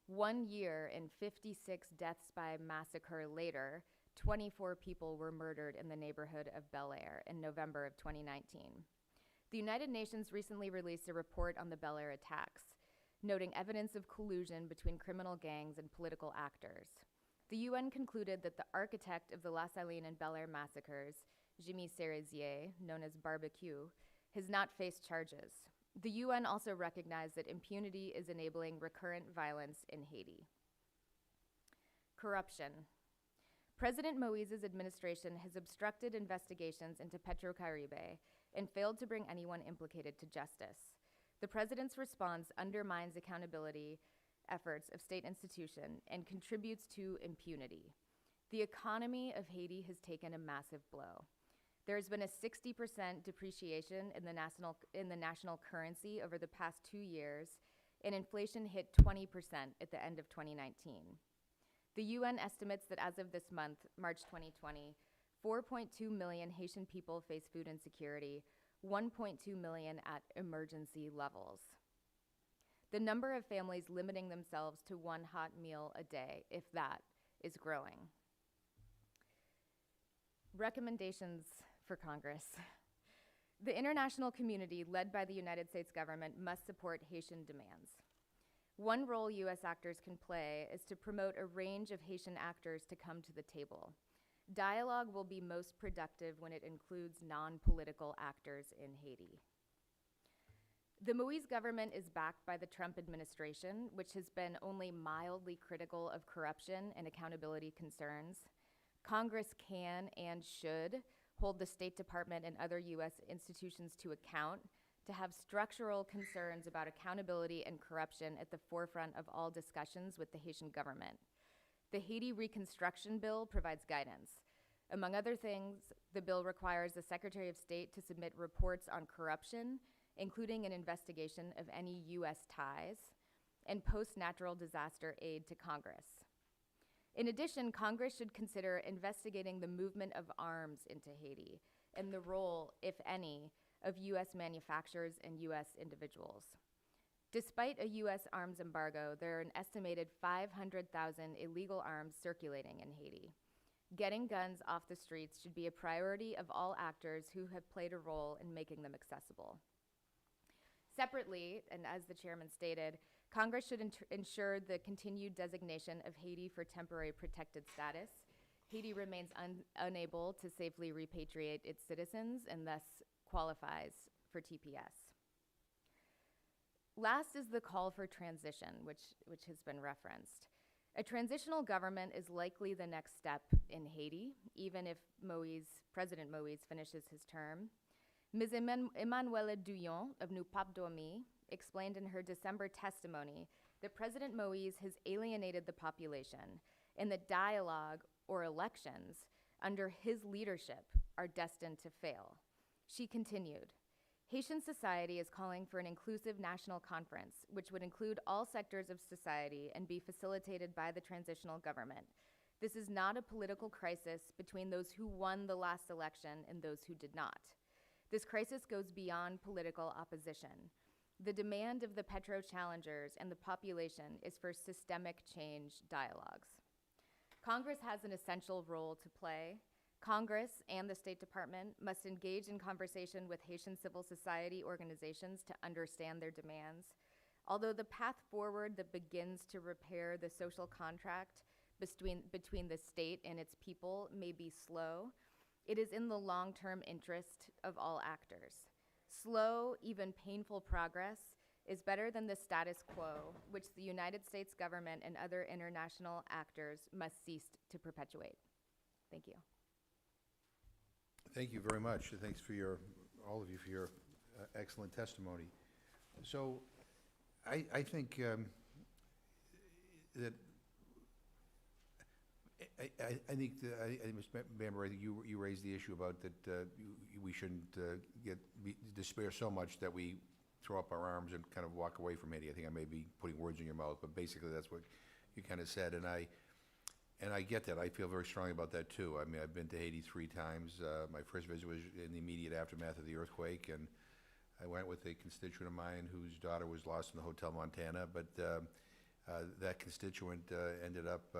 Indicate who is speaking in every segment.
Speaker 1: 1 year and 56 deaths by massacre later, 24 people were murdered in the neighborhood of Bel Air in November of 2019. The United Nations recently released a report on the Bel Air attacks, noting evidence of collusion between criminal gangs and political actors. The UN concluded that the architect of the La Saline and Bel Air massacres, Jimmy Cerezier, known as Barbecue, has not faced charges. The UN also recognized that impunity is enabling recurrent violence in Haiti. Corruption. President Moïse's administration has obstructed investigations into Petrocaribe and failed to bring anyone implicated to justice. The president's response undermines accountability efforts of state institutions and contributes to impunity. The economy of Haiti has taken a massive blow. There has been a 60% depreciation in the national currency over the past 2 years, and inflation hit 20% at the end of 2019. The UN estimates that as of this month, March 2020, 4.2 million Haitian people face food insecurity, 1.2 million at emergency levels. The number of families limiting themselves to one hot meal a day, if that, is growing. Recommendations for Congress. The international community, led by the United States government, must support Haitian demands. One role U.S. actors can play is to promote a range of Haitian actors to come to the table. Dialogue will be most productive when it includes non-political actors in Haiti. The Moïse government is backed by the Trump administration, which has been only mildly critical of corruption and accountability concerns. Congress can and should hold the State Department and other U.S. institutions to account, to have structural concerns about accountability and corruption at the forefront of all discussions with the Haitian government. The Haiti Reconstruction Bill provides guidance. Among other things, the bill requires the Secretary of State to submit reports on corruption, including an investigation of any U.S. ties, and post-natural disaster aid to Congress. In addition, Congress should consider investigating the movement of arms into Haiti and the role, if any, of U.S. manufacturers and U.S. individuals. Despite a U.S. arms embargo, there are an estimated 500,000 illegal arms circulating in Haiti. Getting guns off the streets should be a priority of all actors who have played a role in making them accessible. Separately, and as the chairman stated, Congress should ensure the continued designation of Haiti for temporary protected status. Haiti remains unable to safely repatriate its citizens and thus qualifies for TPS. Last is the call for transition, which has been referenced. A transitional government is likely the next step in Haiti, even if President Moïse finishes his term. Ms. Emmanuelle Douillon of Nous Pas Dormi explained in her December testimony that President Moïse has alienated the population and that dialogue or elections under his leadership are destined to fail. She continued, Haitian society is calling for an inclusive national conference, which would include all sectors of society and be facilitated by the transitional government. This is not a political crisis between those who won the last election and those who did not. This crisis goes beyond political opposition. The demand of the petro challengers and the population is for systemic change dialogues. Congress has an essential role to play. Congress and the State Department must engage in conversation with Haitian civil society organizations to understand their demands. Although the path forward that begins to repair the social contract between the state and its people may be slow, it is in the long-term interest of all actors. Slow, even painful progress is better than the status quo, which the United States government and other international actors must cease to perpetuate. Thank you.
Speaker 2: Thank you very much. Thanks for all of you for your excellent testimony. So I think that I think Ms. Bamber, I think you raised the issue about that we shouldn't despair so much that we throw up our arms and kind of walk away from Haiti. I think I may be putting words in your mouth, but basically that's what you kind of said, and I get that. I feel very strongly about that too. I mean, I've been to Haiti 3 times. My first visit was in the immediate aftermath of the earthquake, and I went with a constituent of mine whose daughter was lost in the Hotel Montana. But That constituent ended up,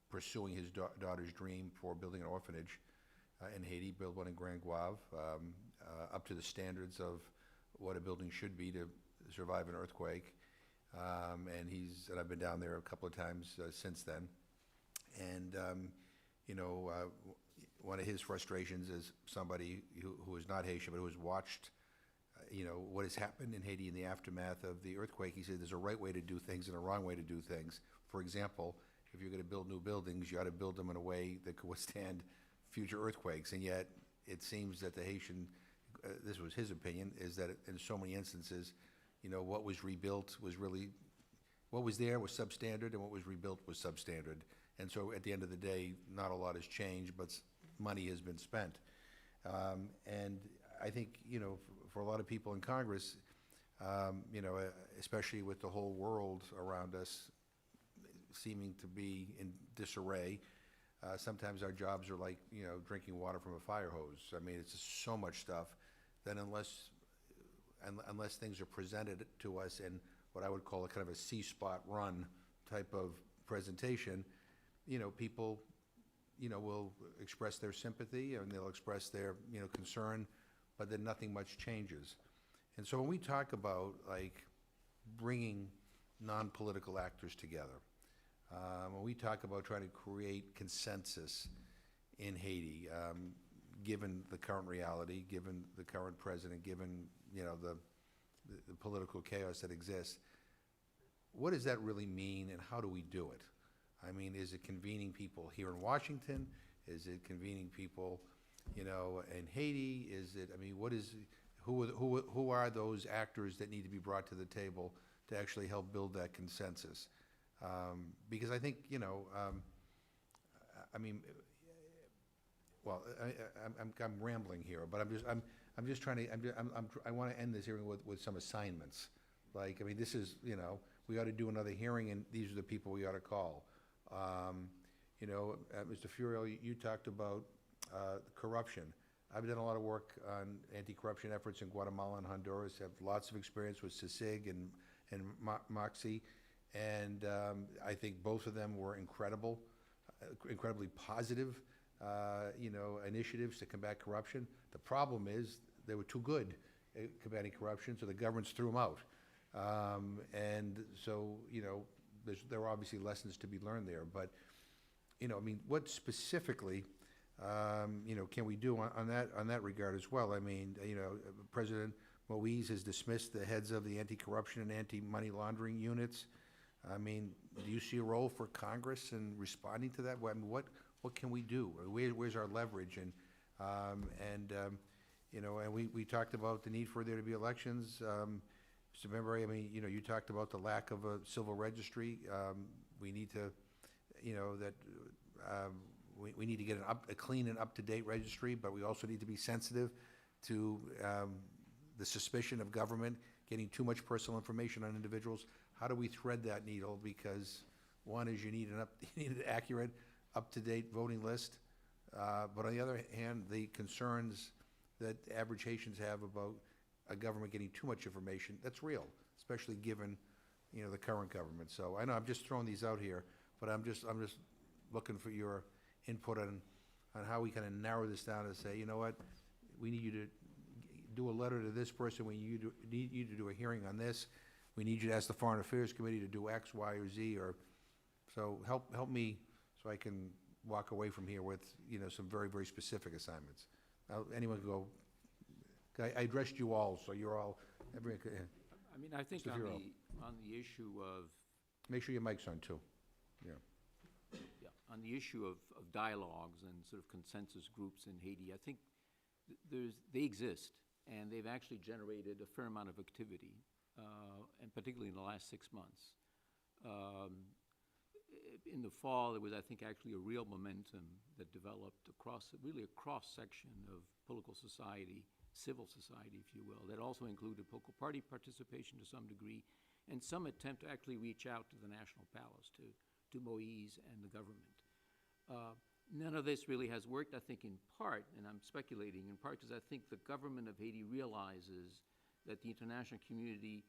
Speaker 2: pursuing his daughter's dream for building an orphanage in Haiti, build one in Grand Guave, up to the standards of what a building should be to survive an earthquake. And I've been down there a couple of times since then. And, one of his frustrations as somebody who is not Haitian, but who has watched, what has happened in Haiti in the aftermath of the earthquake. He said there's a right way to do things and a wrong way to do things. For example, if you're going to build new buildings, you ought to build them in a way that could withstand future earthquakes. And yet, it seems that the Haitian, this was his opinion, is that in so many instances, what was rebuilt was really, what was there was substandard, and what was rebuilt was substandard. And so at the end of the day, not a lot has changed, but money has been spent. And I think, for a lot of people in Congress, especially with the whole world around us seeming to be in disarray, sometimes our jobs are like, drinking water from a fire hose. I mean, it's just so much stuff that unless things are presented to us in what I would call a kind of a C-spot run type of presentation, people, will express their sympathy and they'll express their, concern, but then nothing much changes. And so when we talk about, like, bringing non-political actors together, when we talk about trying to create consensus in Haiti, given the current reality, given the current president, given, the political chaos that exists, what does that really mean and how do we do it? I mean, is it convening people here in Washington? Is it convening people, in Haiti? Is it, I mean, who are those actors that need to be brought to the table to actually help build that consensus? Because I think, I'm rambling here, but I'm just trying to, I want to end this hearing with some assignments. Like, I mean, this is, we ought to do another hearing, and these are the people we ought to call. Mr. Furiel, you talked about corruption. I've done a lot of work on anti-corruption efforts in Guatemala and Honduras, have lots of experience with CICIG and MOXIE, and I think both of them were incredibly positive, initiatives to combat corruption. The problem is they were too good at combating corruption, so the governments threw them out. And so, there are obviously lessons to be learned there. But, what specifically, can we do on that regard as well? I mean, President Moise has dismissed the heads of the anti-corruption and anti-money laundering units. I mean, do you see a role for Congress in responding to that? I mean, what can we do? Where's our leverage? And we talked about the need for there to be elections. Mr. Members, I mean, you talked about the lack of a civil registry. We need to, we need to get a clean and up-to-date registry, but we also need to be sensitive to the suspicion of government getting too much personal information on individuals. How do we thread that needle? Because one is you need an accurate, up-to-date voting list, but on the other hand, the concerns that average Haitians have about a government getting too much information, that's real, especially given, the current government. So I know I'm just throwing these out here, but I'm just looking for your input on how we kind of narrow this down and say, you know what, we need you to do a letter to this person, we need you to do a hearing on this, we need you to ask the Foreign Affairs Committee to do X, Y, or Z, or so help me so I can walk away from here with, some very, very specific assignments. Now, anyone can go. I addressed you all, so you're all. Everyone could,
Speaker 3: I mean, I think on the issue of.
Speaker 2: Make sure your mic's on too. Yeah.
Speaker 3: Yeah, on the issue of dialogues and sort of consensus groups in Haiti, I think they exist, and they've actually generated a fair amount of activity, and particularly in the last 6 months. In the fall, there was, I think, actually a real momentum that developed really a cross-section of political society, civil society, if you will, that also included political party participation to some degree, and some attempt to actually reach out to the National Palace, to Moise and the government. None of this really has worked, I think, in part, and I'm speculating, in part because I think the government of Haiti realizes that the international community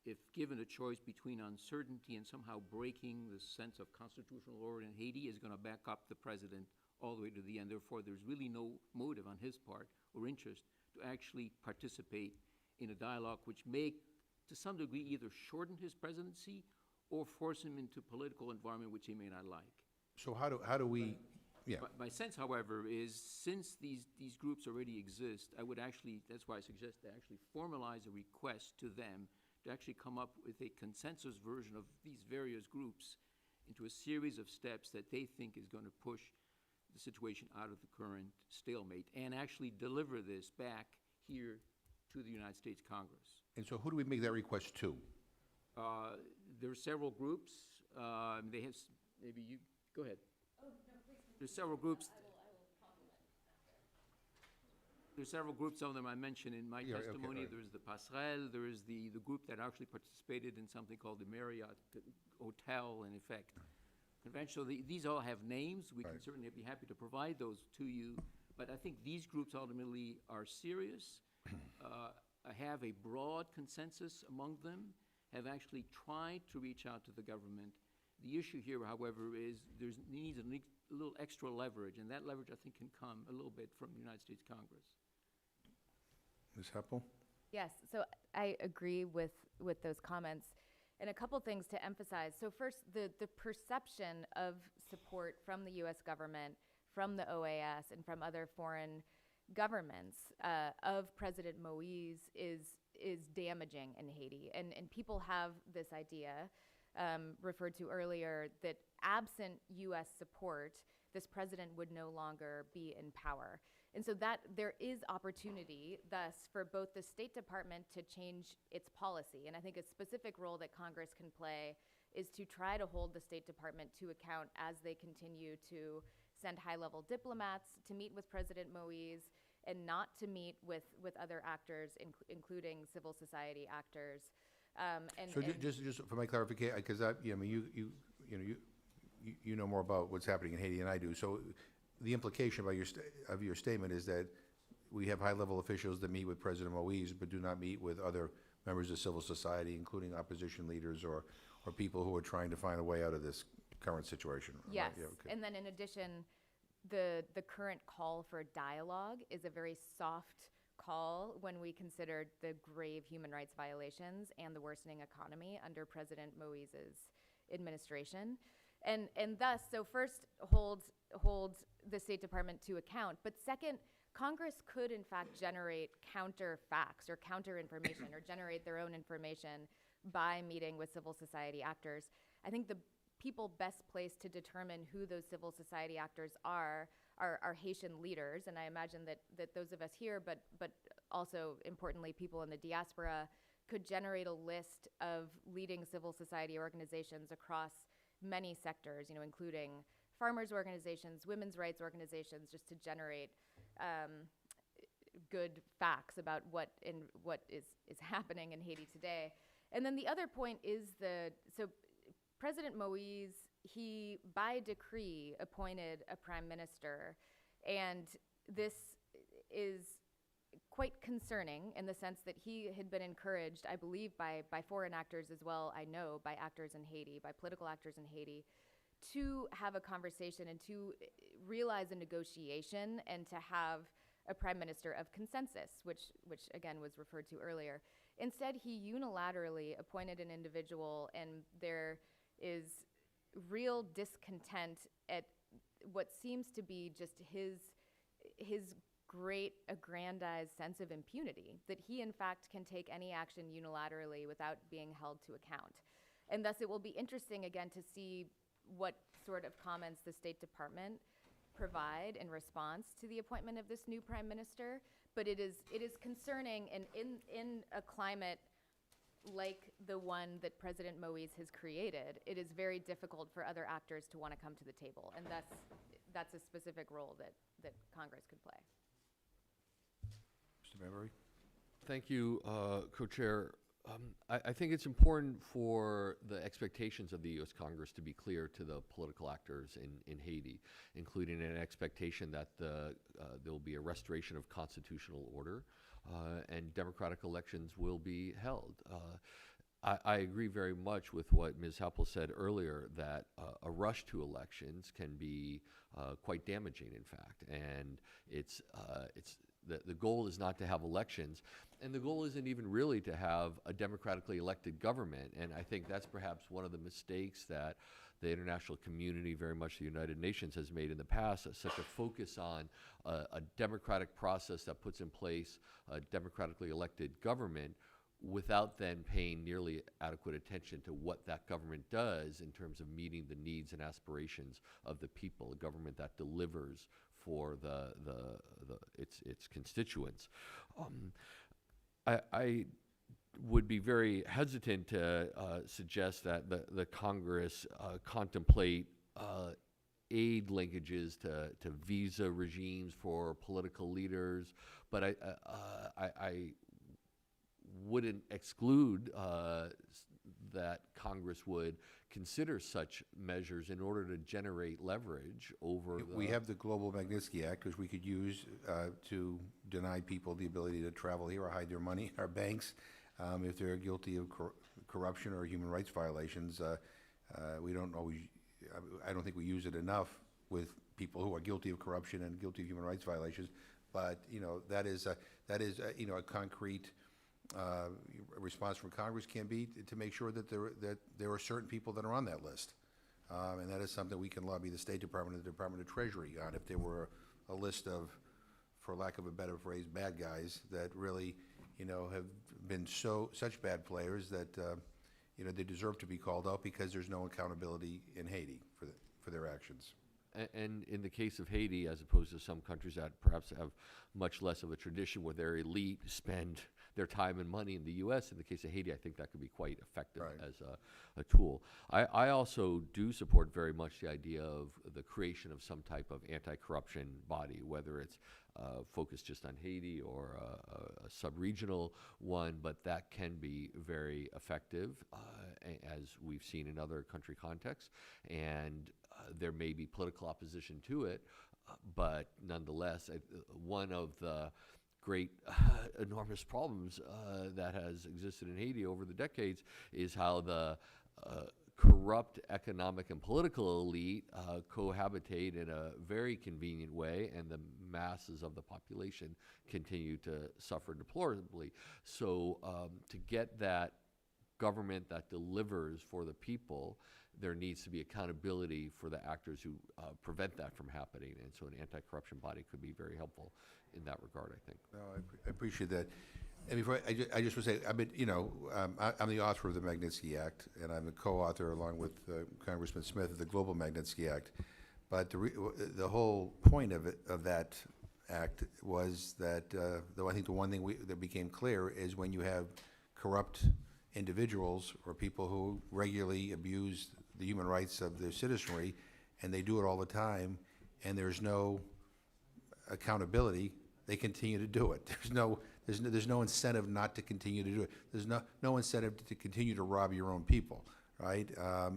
Speaker 3: if given a choice between uncertainty and somehow breaking the sense of constitutional order in Haiti, is going to back up the president all the way to the end. Therefore, there's really no motive on his part or interest to actually participate in a dialogue which may, to some degree, either shorten his presidency or force him into a political environment which he may not like.
Speaker 2: So how do we, yeah,
Speaker 3: My sense, however, is since these groups already exist, I would actually, that's why I suggest to actually formalize a request to them to actually come up with a consensus version of these various groups into a series of steps that they think is going to push the situation out of the current stalemate and actually deliver this back here to the United States Congress.
Speaker 2: and so who do we make that request to?
Speaker 3: There are several groups. They have, maybe you, go ahead. Oh, no, please. There's several groups. There's several groups, some of them I mentioned in my testimony.
Speaker 2: Okay, right.
Speaker 3: There's the Passerelle, there is the group that actually participated in something called the Marriott Hotel, in effect. Conventionally, these all have names. We can
Speaker 2: Right.
Speaker 3: certainly be happy to provide those to you. But I think these groups ultimately are serious, have a broad consensus among them, have actually tried to reach out to the government. The issue here, however, is there needs a little extra leverage, and that leverage, I think, can come a little bit from the United States Congress.
Speaker 2: Ms. Heppel?
Speaker 1: Yes, so I agree with those comments. And a couple things to emphasize. So first, the perception of support from the U.S. government, from the OAS, and from other foreign governments of President Moïse is damaging in Haiti. And people have this idea, referred to earlier, that absent U.S. support, this president would no longer be in power. And so that there is opportunity, thus, for both the State Department to change its policy. And I think a specific role that Congress can play is to try to hold the State Department to account as they continue to send high-level diplomats to meet with President Moïse and not to meet with other actors, including civil society actors.
Speaker 2: So just for my clarification, because you know more about what's happening in Haiti than I do. So the implication of your statement is that we have high-level officials that meet with President Moïse but do not meet with other members of civil society, including opposition leaders or people who are trying to find a way out of this current situation. Right?
Speaker 1: Yes,
Speaker 2: Yeah, okay.
Speaker 1: and then in addition, the current call for dialogue is a very soft call when we consider the grave human rights violations and the worsening economy under President Moïse's administration. And thus, so first, hold the State Department to account, but second, Congress could in fact generate counter facts or counter information or generate their own information by meeting with civil society actors. I think the people best placed to determine who those civil society actors are Haitian leaders, and I imagine that those of us here, but also importantly people in the diaspora, could generate a list of leading civil society organizations across many sectors, including farmers' organizations, women's rights organizations, just to generate good facts about what is happening in Haiti today. And then the other point is so President Moïse, he by decree appointed a prime minister, and this is quite concerning in the sense that he had been encouraged, I believe, by foreign actors as well, I know, by actors in Haiti, by political actors in Haiti, to have a conversation and to realize a negotiation and to have a prime minister of consensus, which again was referred to earlier. Instead, he unilaterally appointed an individual, and there is real discontent at what seems to be just his great aggrandized sense of impunity, that he in fact can take any action unilaterally without being held to account. And thus it will be interesting again to see what sort of comments the State Department provide in response to the appointment of this new prime minister. But it is concerning, and in a climate like the one that President Moïse has created, it is very difficult for other actors to want to come to the table. And that's a specific role that Congress could play.
Speaker 2: Mr. Bambury?
Speaker 4: Thank you, Co-Chair. I think it's important for the expectations of the U.S. Congress to be clear to the political actors in Haiti, including an expectation that there will be a restoration of constitutional order and democratic elections will be held. I agree very much with what Ms. Heppel said earlier, that a rush to elections can be quite damaging, in fact. And the goal is not to have elections, and the goal isn't even really to have a democratically elected government. And I think that's perhaps one of the mistakes that the international community, very much the United Nations, has made in the past, such a focus on a democratic process that puts in place a democratically elected government without then paying nearly adequate attention to what that government does in terms of meeting the needs and aspirations of the people, a government that delivers for its constituents. I would be very hesitant to suggest that the Congress contemplate aid linkages to visa regimes for political leaders, but I wouldn't exclude that Congress would consider such measures in order to generate leverage over
Speaker 2: We have the Global Magnitsky Act, which we could use to deny people the ability to travel here or hide their money in our banks if they're guilty of corruption or human rights violations. We don't always, I don't think we use it enough with people who are guilty of corruption and guilty of human rights violations. But that is a concrete response from Congress can be to make sure that there are certain people that are on that list, and that is something we can lobby the State Department and the Department of Treasury on. If there were a list of, for lack of a better phrase, bad guys that really, have been such bad players that they deserve to be called out because there's no accountability in Haiti for their actions.
Speaker 4: And in the case of Haiti, as opposed to some countries that perhaps have much less of a tradition where their elite spend their time and money in the U.S., in the case of Haiti, I think that could be quite effective as a tool. I also do support very much the idea of the creation of some type of anti-corruption body, whether it's focused just on Haiti or a sub-regional one, but that can be very effective, as we've seen in other country contexts. And there may be political opposition to it, but nonetheless, one of the great enormous problems that has existed in Haiti over the decades is how the corrupt economic and political elite cohabitate in a very convenient way, and the masses of the population continue to suffer deplorably. So to get that government that delivers for the people, there needs to be accountability for the actors who prevent that from happening. And so an anti-corruption body could be very helpful in that regard, I think.
Speaker 2: No, I appreciate that. And before, I just would say, I'm the author of the Magnitsky Act, and I'm a co-author along with Congressman Smith of the Global Magnitsky Act. But the whole point of that act was that, though I think the one thing that became clear is when you have corrupt individuals or people who regularly abuse the human rights of their citizenry, and they do it all the time, and there's no accountability, they continue to do it. There's no incentive not to continue to do it. There's no incentive to continue to rob your own people, right?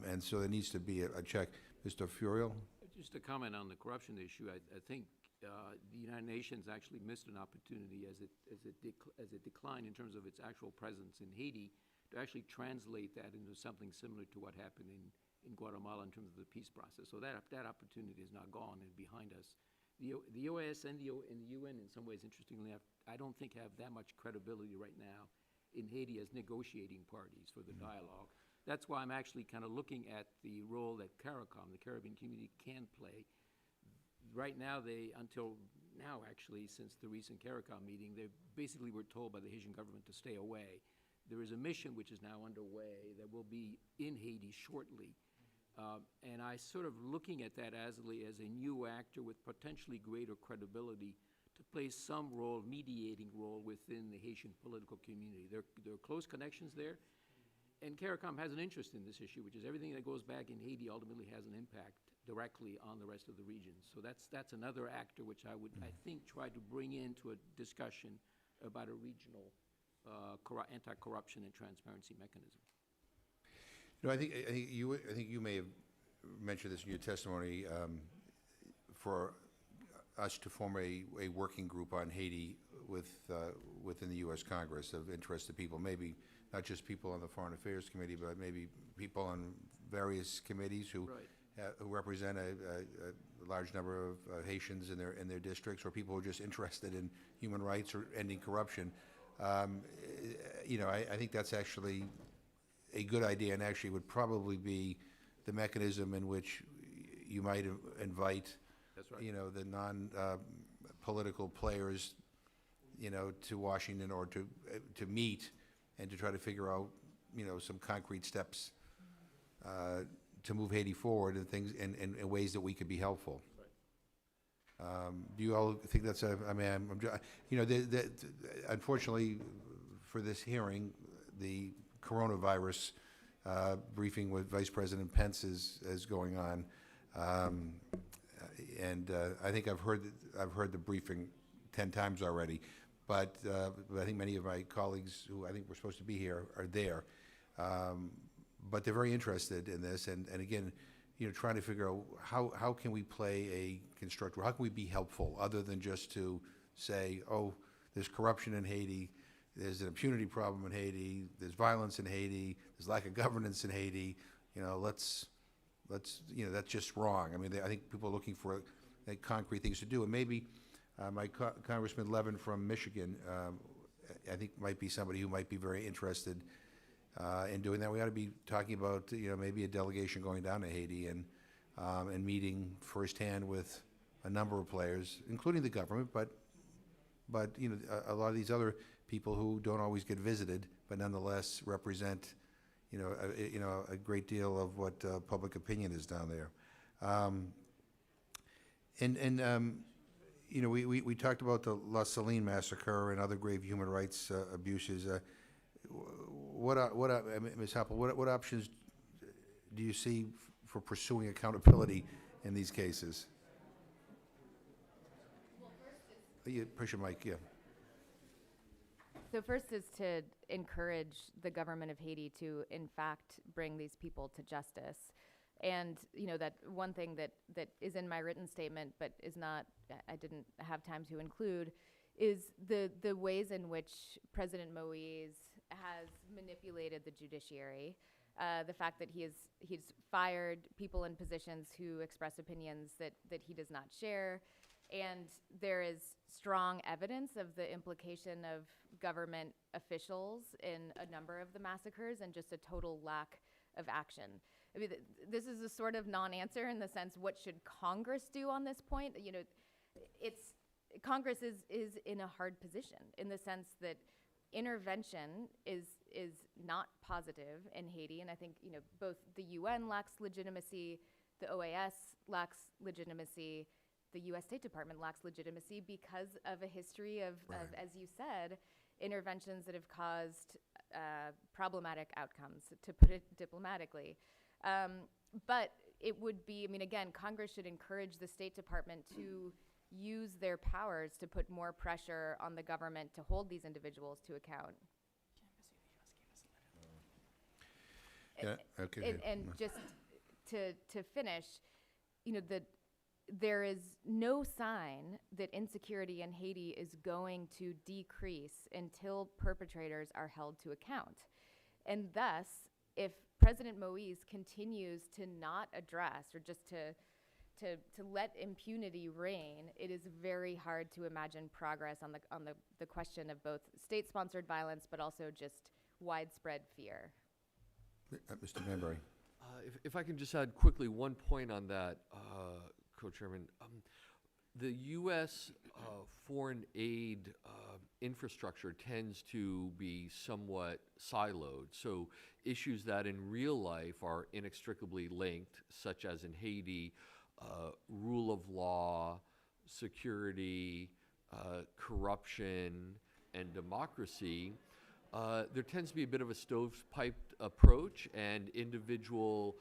Speaker 2: And so there needs to be a check. Mr. Furiel?
Speaker 3: Just to comment on the corruption issue, I think the United Nations actually missed an opportunity as it declined in terms of its actual presence in Haiti to actually translate that into something similar to what happened in Guatemala in terms of the peace process. So that opportunity is now gone and behind us. The OAS and the UN, in some ways, interestingly, I don't think have that much credibility right now in Haiti as negotiating parties for the dialogue. That's why I'm actually kind of looking at the role that CARICOM, the Caribbean community, can play. Right now, until now, actually, since the recent CARICOM meeting, they basically were told by the Haitian government to stay away. There is a mission which is now underway that will be in Haiti shortly. And I sort of looking at that as a new actor with potentially greater credibility to play some role, mediating role within the Haitian political community. There are close connections there. And CARICOM has an interest in this issue, which is everything that goes back in Haiti ultimately has an impact directly on the rest of the region. So that's another actor which I would, I think, try to bring into a discussion about a regional anti-corruption and transparency mechanism.
Speaker 2: I think you may have mentioned this in your testimony. For us to form a working group on Haiti within the U.S. Congress of interested people, maybe not just people on the Foreign Affairs Committee, but maybe people on various committees who
Speaker 3: Right.
Speaker 2: who represent a large number of Haitians in their districts, or people who are just interested in human rights or ending corruption. I think that's actually a good idea, and actually would probably be the mechanism in which you might invite,
Speaker 3: That's right.
Speaker 2: the non-political players, to Washington, or to meet and to try to figure out, some concrete steps to move Haiti forward, and things, and ways that we could be helpful. Do you all think that's unfortunately for this hearing, the coronavirus briefing with Vice President Pence is going on. I think I've heard the briefing 10 times already, but I think many of my colleagues who I think were supposed to be here are there. But they're very interested in this, and again, trying to figure out how can we play a constructive, how can we be helpful, other than just to say, oh, there's corruption in Haiti, there's an impunity problem in Haiti, there's violence in Haiti, there's lack of governance in Haiti, let's that's just wrong. I mean, I think people are looking for concrete things to do, and maybe Congressman Levin from Michigan, I think might be somebody who might be very interested in doing that. We ought to be talking about maybe a delegation going down to Haiti and meeting firsthand with a number of players, including the government, but a lot of these other people who don't always get visited, but nonetheless represent a great deal of what public opinion is down there. We talked about the La Saline massacre and other grave human rights abuses. Ms. Happel, what options do you see for pursuing accountability in these cases? Push your mic, yeah.
Speaker 1: So first is to encourage the government of Haiti to, in fact, bring these people to justice. And, that one thing that is in my written statement, but is not, I didn't have time to include, is the ways in which President Moïse has manipulated the judiciary. The fact that he's fired people in positions who express opinions that he does not share. And there is strong evidence of the implication of government officials in a number of the massacres, and just a total lack of action. I mean, this is a sort of non-answer in the sense, what should Congress do on this point? Congress is in a hard position in the sense that intervention is not positive in Haiti, and I think both the UN lacks legitimacy, the OAS lacks legitimacy, the U.S. State Department lacks legitimacy because of a history of, as you said, interventions that have caused problematic outcomes, to put it diplomatically. But it would be, again, Congress should encourage the State Department to use their powers to put more pressure on the government to hold these individuals to account.
Speaker 2: Yeah, okay.
Speaker 1: And just to finish, there is no sign that insecurity in Haiti is going to decrease until perpetrators are held to account. And thus, if President Moïse continues to not address, or just to let impunity reign, it is very hard to imagine progress on the question of both state-sponsored violence, but also just widespread fear.
Speaker 2: Mr. Manbury.
Speaker 4: If I can just add quickly one point on that, Co-Chairman. The U.S. Foreign aid infrastructure tends to be somewhat siloed. So issues that in real life are inextricably linked, such as in Haiti, rule of law, security, corruption, and democracy, there tends to be a bit of a stovepipe approach, and individual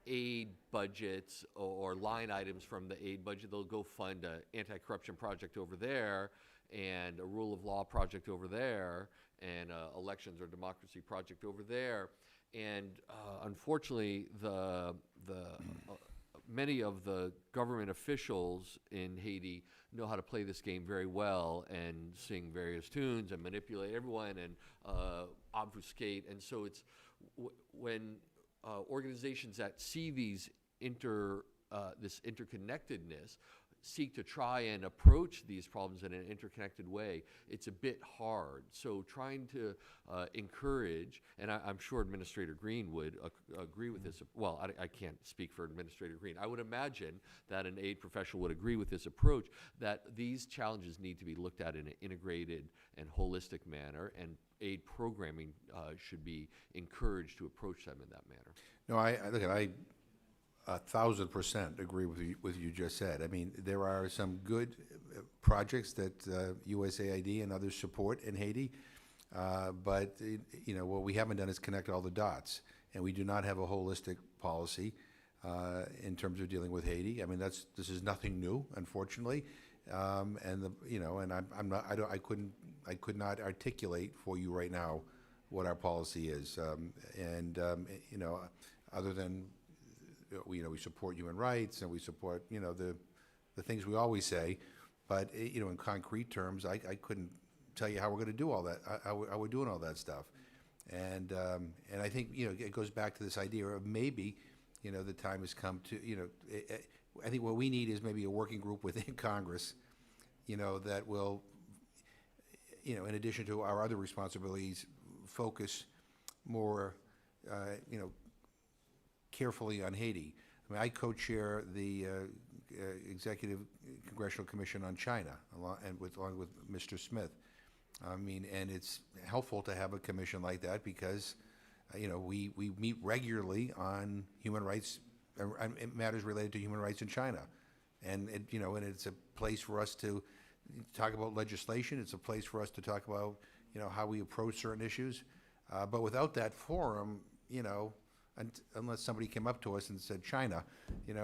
Speaker 4: aid budgets or line items from the aid budget, they'll go fund an anti-corruption project over there and a rule of law project over there and elections or democracy project over there. And unfortunately, many of the government officials in Haiti know how to play this game very well and sing various tunes and manipulate everyone and obfuscate. And so it's when organizations that see these this interconnectedness seek to try and approach these problems in an interconnected way, it's a bit hard. So trying to encourage, and I'm sure Administrator Green would agree with this. Well, I can't speak for Administrator Green. I would imagine that an aid professional would agree with this approach, that these challenges need to be looked at in an integrated and holistic manner, and aid programming should be encouraged to approach them in that manner.
Speaker 2: No, I 1,000% agree with you just said. I mean, there are some good projects that USAID and others support in Haiti, but what we haven't done is connect all the dots, and we do not have a holistic policy in terms of dealing with Haiti. I mean, this is nothing new, unfortunately, and I could not articulate for you right now what our policy is, other than we support human rights and we support the things we always say, but in concrete terms, I couldn't tell you how we're going to do all that, how we're doing all that stuff, and I think it goes back to this idea of maybe the time has come to I think what we need is maybe a working group within Congress that will in addition to our other responsibilities, focus more carefully on Haiti. I mean, I co-chair the Executive Congressional Commission on China, along with Mr. Smith. I mean, and it's helpful to have a commission like that because, we meet regularly on human rights, matters related to human rights in China, and it's a place for us to talk about legislation. It's a place for us to talk about, how we approach certain issues. But without that forum, unless somebody came up to us and said China,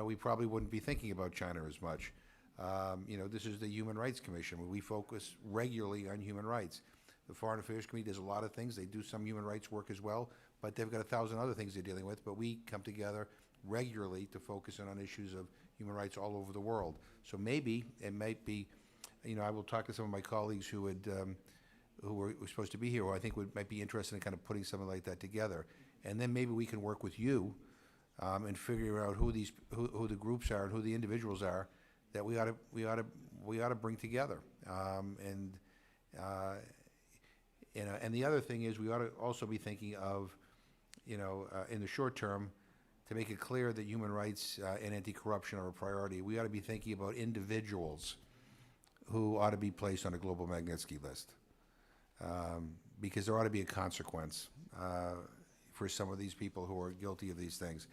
Speaker 2: we probably wouldn't be thinking about China as much. This is the Human Rights Commission, where we focus regularly on human rights. The Foreign Affairs Committee does a lot of things. They do some human rights work as well, but they've got 1,000 other things they're dealing with. But we come together regularly to focus in on issues of human rights all over the world. So maybe it might be, I will talk to some of my colleagues who were supposed to be here, who I think might be interested in kind of putting something like that together. And then maybe we can work with you and figure out who the groups are and who the individuals are that we ought to bring together. And the other thing is we ought to also be thinking of, in the short term, to make it clear that human rights and anti-corruption are a priority. We ought to be thinking about individuals who ought to be placed on a global Magnitsky list, because there ought to be a consequence for some of these people who are guilty of these things.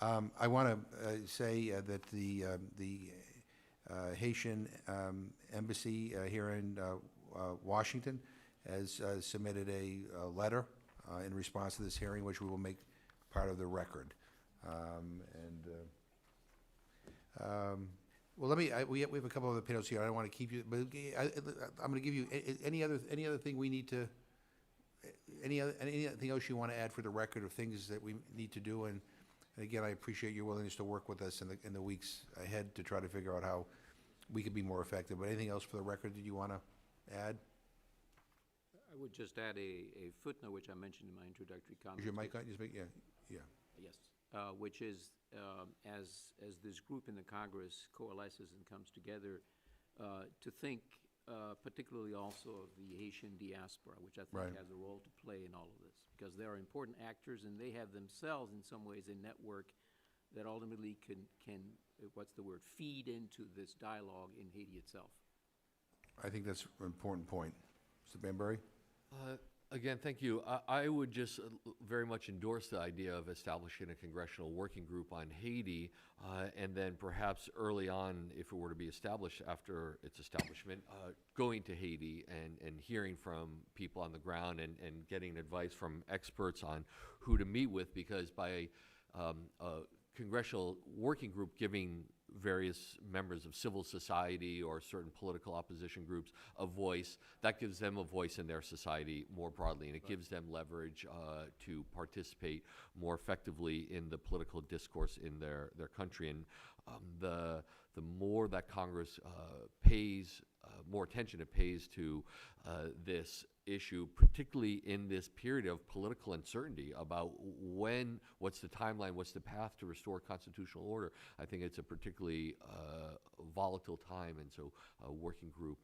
Speaker 2: I want to say that the Haitian embassy here in Washington has submitted a letter in response to this hearing, which we will make part of the record. Well, we have a couple of other panels here. I don't want to keep you, but I'm going to give you any other thing we need to. Anything else you want to add for the record of things that we need to do? And again, I appreciate your willingness to work with us in the weeks ahead to try to figure out how we could be more effective. But anything else for the record that you want to add?
Speaker 3: I would just add a footnote, which I mentioned in my introductory comments.
Speaker 2: Is your mic on? Just make, yeah.
Speaker 3: Yes, which is as this group in the Congress coalesces and comes together to think particularly also of the Haitian diaspora, which I think has a role to play in all of this, because they are important actors and they have themselves in some ways a network that ultimately can feed into this dialogue in Haiti itself.
Speaker 2: I think that's an important point. Mr. Banbury?
Speaker 4: Again, thank you. I would just very much endorse the idea of establishing a congressional working group on Haiti, and then perhaps early on, if it were to be established after its establishment, going to Haiti and hearing from people on the ground and getting advice from experts on who to meet with, because by a congressional working group giving various members of civil society or certain political opposition groups a voice, that gives them a voice in their society more broadly, and it gives them leverage to participate more effectively in the political discourse in their country. And the more that Congress pays more attention it pays to this issue, particularly in this period of political uncertainty about what's the timeline, what's the path to restore constitutional order. I think it's a particularly volatile time, and so a working group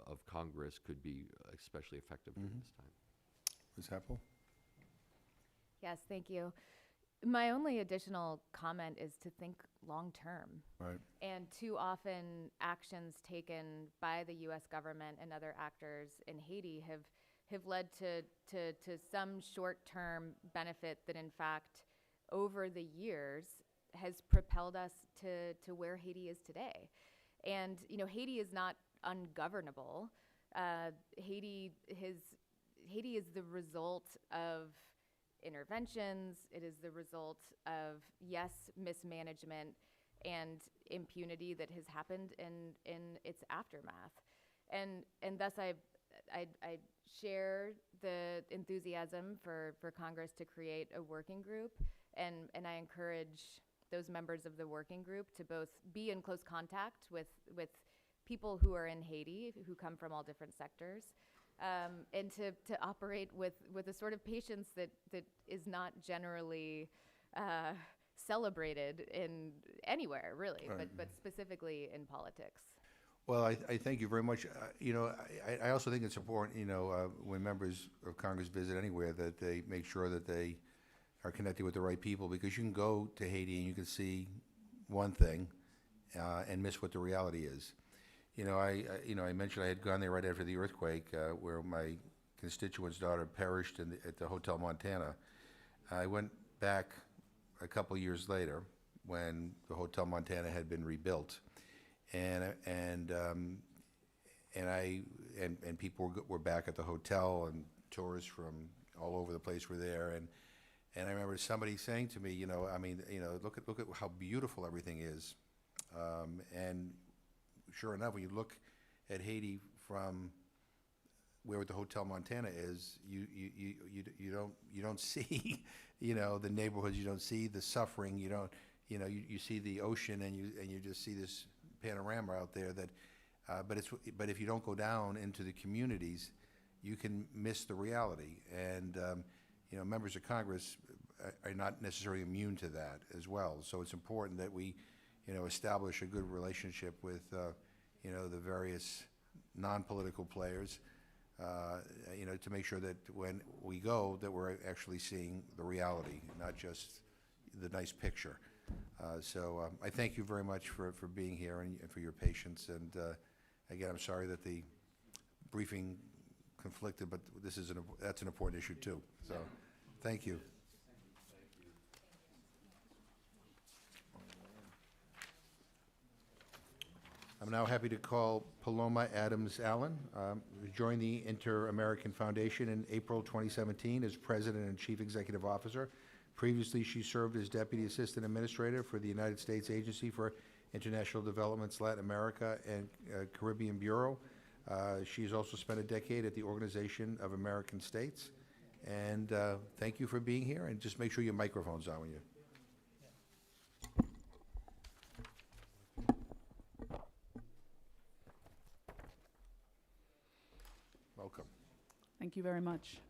Speaker 4: of Congress could be especially effective during this time.
Speaker 2: Ms. Happel?
Speaker 1: Yes, thank you. My only additional comment is to think long-term.
Speaker 2: Right.
Speaker 1: And too often, actions taken by the U.S. government and other actors in Haiti have led to some short-term benefit that, in fact, over the years, has propelled us to where Haiti is today. And, you know, Haiti is not ungovernable. Haiti is the result of interventions. It is the result of, yes, mismanagement and impunity that has happened in its aftermath. And thus I share the enthusiasm for Congress to create a working group, and I encourage those members of the working group to both be in close contact with people who are in Haiti, who come from all different sectors, and to operate with a sort of patience that is not generally celebrated in anywhere, really,
Speaker 2: Right.
Speaker 1: but specifically in politics.
Speaker 2: Well, I thank you very much. You know, I also think it's important, you know, when members of Congress visit anywhere, that they make sure that they are connected with the right people, because you can go to Haiti and you can see one thing and miss what the reality is. You know, I mentioned I had gone there right after the earthquake, where my constituent's daughter perished at the Hotel Montana. I went back a couple years later when the Hotel Montana had been rebuilt, and people were back at the hotel, and tourists from all over the place were there, and I remember somebody saying to me, you know, I mean, you know, look at how beautiful everything is, and sure enough, when you look at Haiti from where the Hotel Montana is, you don't see, you know, the neighborhoods. You don't see the suffering. You don't, you know, you see the ocean, and you just see this panorama out there. That, but if you don't go down into the communities, you can miss the reality. And you know, members of Congress are not necessarily immune to that as well. So it's important that we, you know, establish a good relationship with, you know, the various non-political players, you know, to make sure that when we go, that we're actually seeing the reality, not just the nice picture. So I thank you very much for being here and for your patience. And again, I'm sorry that the briefing conflicted, but that's an important issue too. So thank you. I'm now happy to call Paloma Adams Allen, who joined the Inter-American Foundation in April 2017 as President and Chief Executive Officer. Previously, she served as Deputy Assistant Administrator for the United States Agency for International Development's Latin America and Caribbean Bureau. She has also spent a decade at the Organization of American States. And thank you for being here, and just make sure your microphone's on when you. Welcome.
Speaker 5: Thank you very much.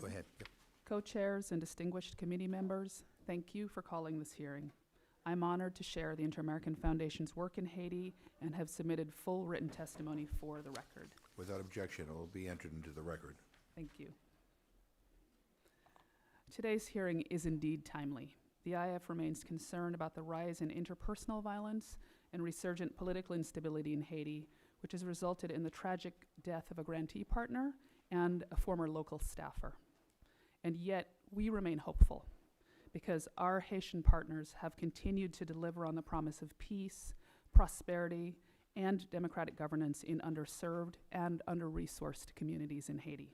Speaker 2: Go ahead. Yep.
Speaker 5: Co-chairs and distinguished committee members, thank you for calling this hearing. I'm honored to share the Inter-American Foundation's work in Haiti and have submitted full written testimony for the record.
Speaker 2: Without objection, it will be entered into the record.
Speaker 5: Thank you. Today's hearing is indeed timely. The IF remains concerned about the rise in interpersonal violence and resurgent political instability in Haiti, which has resulted in the tragic death of a grantee partner and a former local staffer. And yet, we remain hopeful because our Haitian partners have continued to deliver on the promise of peace, prosperity, and democratic governance in underserved and under-resourced communities in Haiti.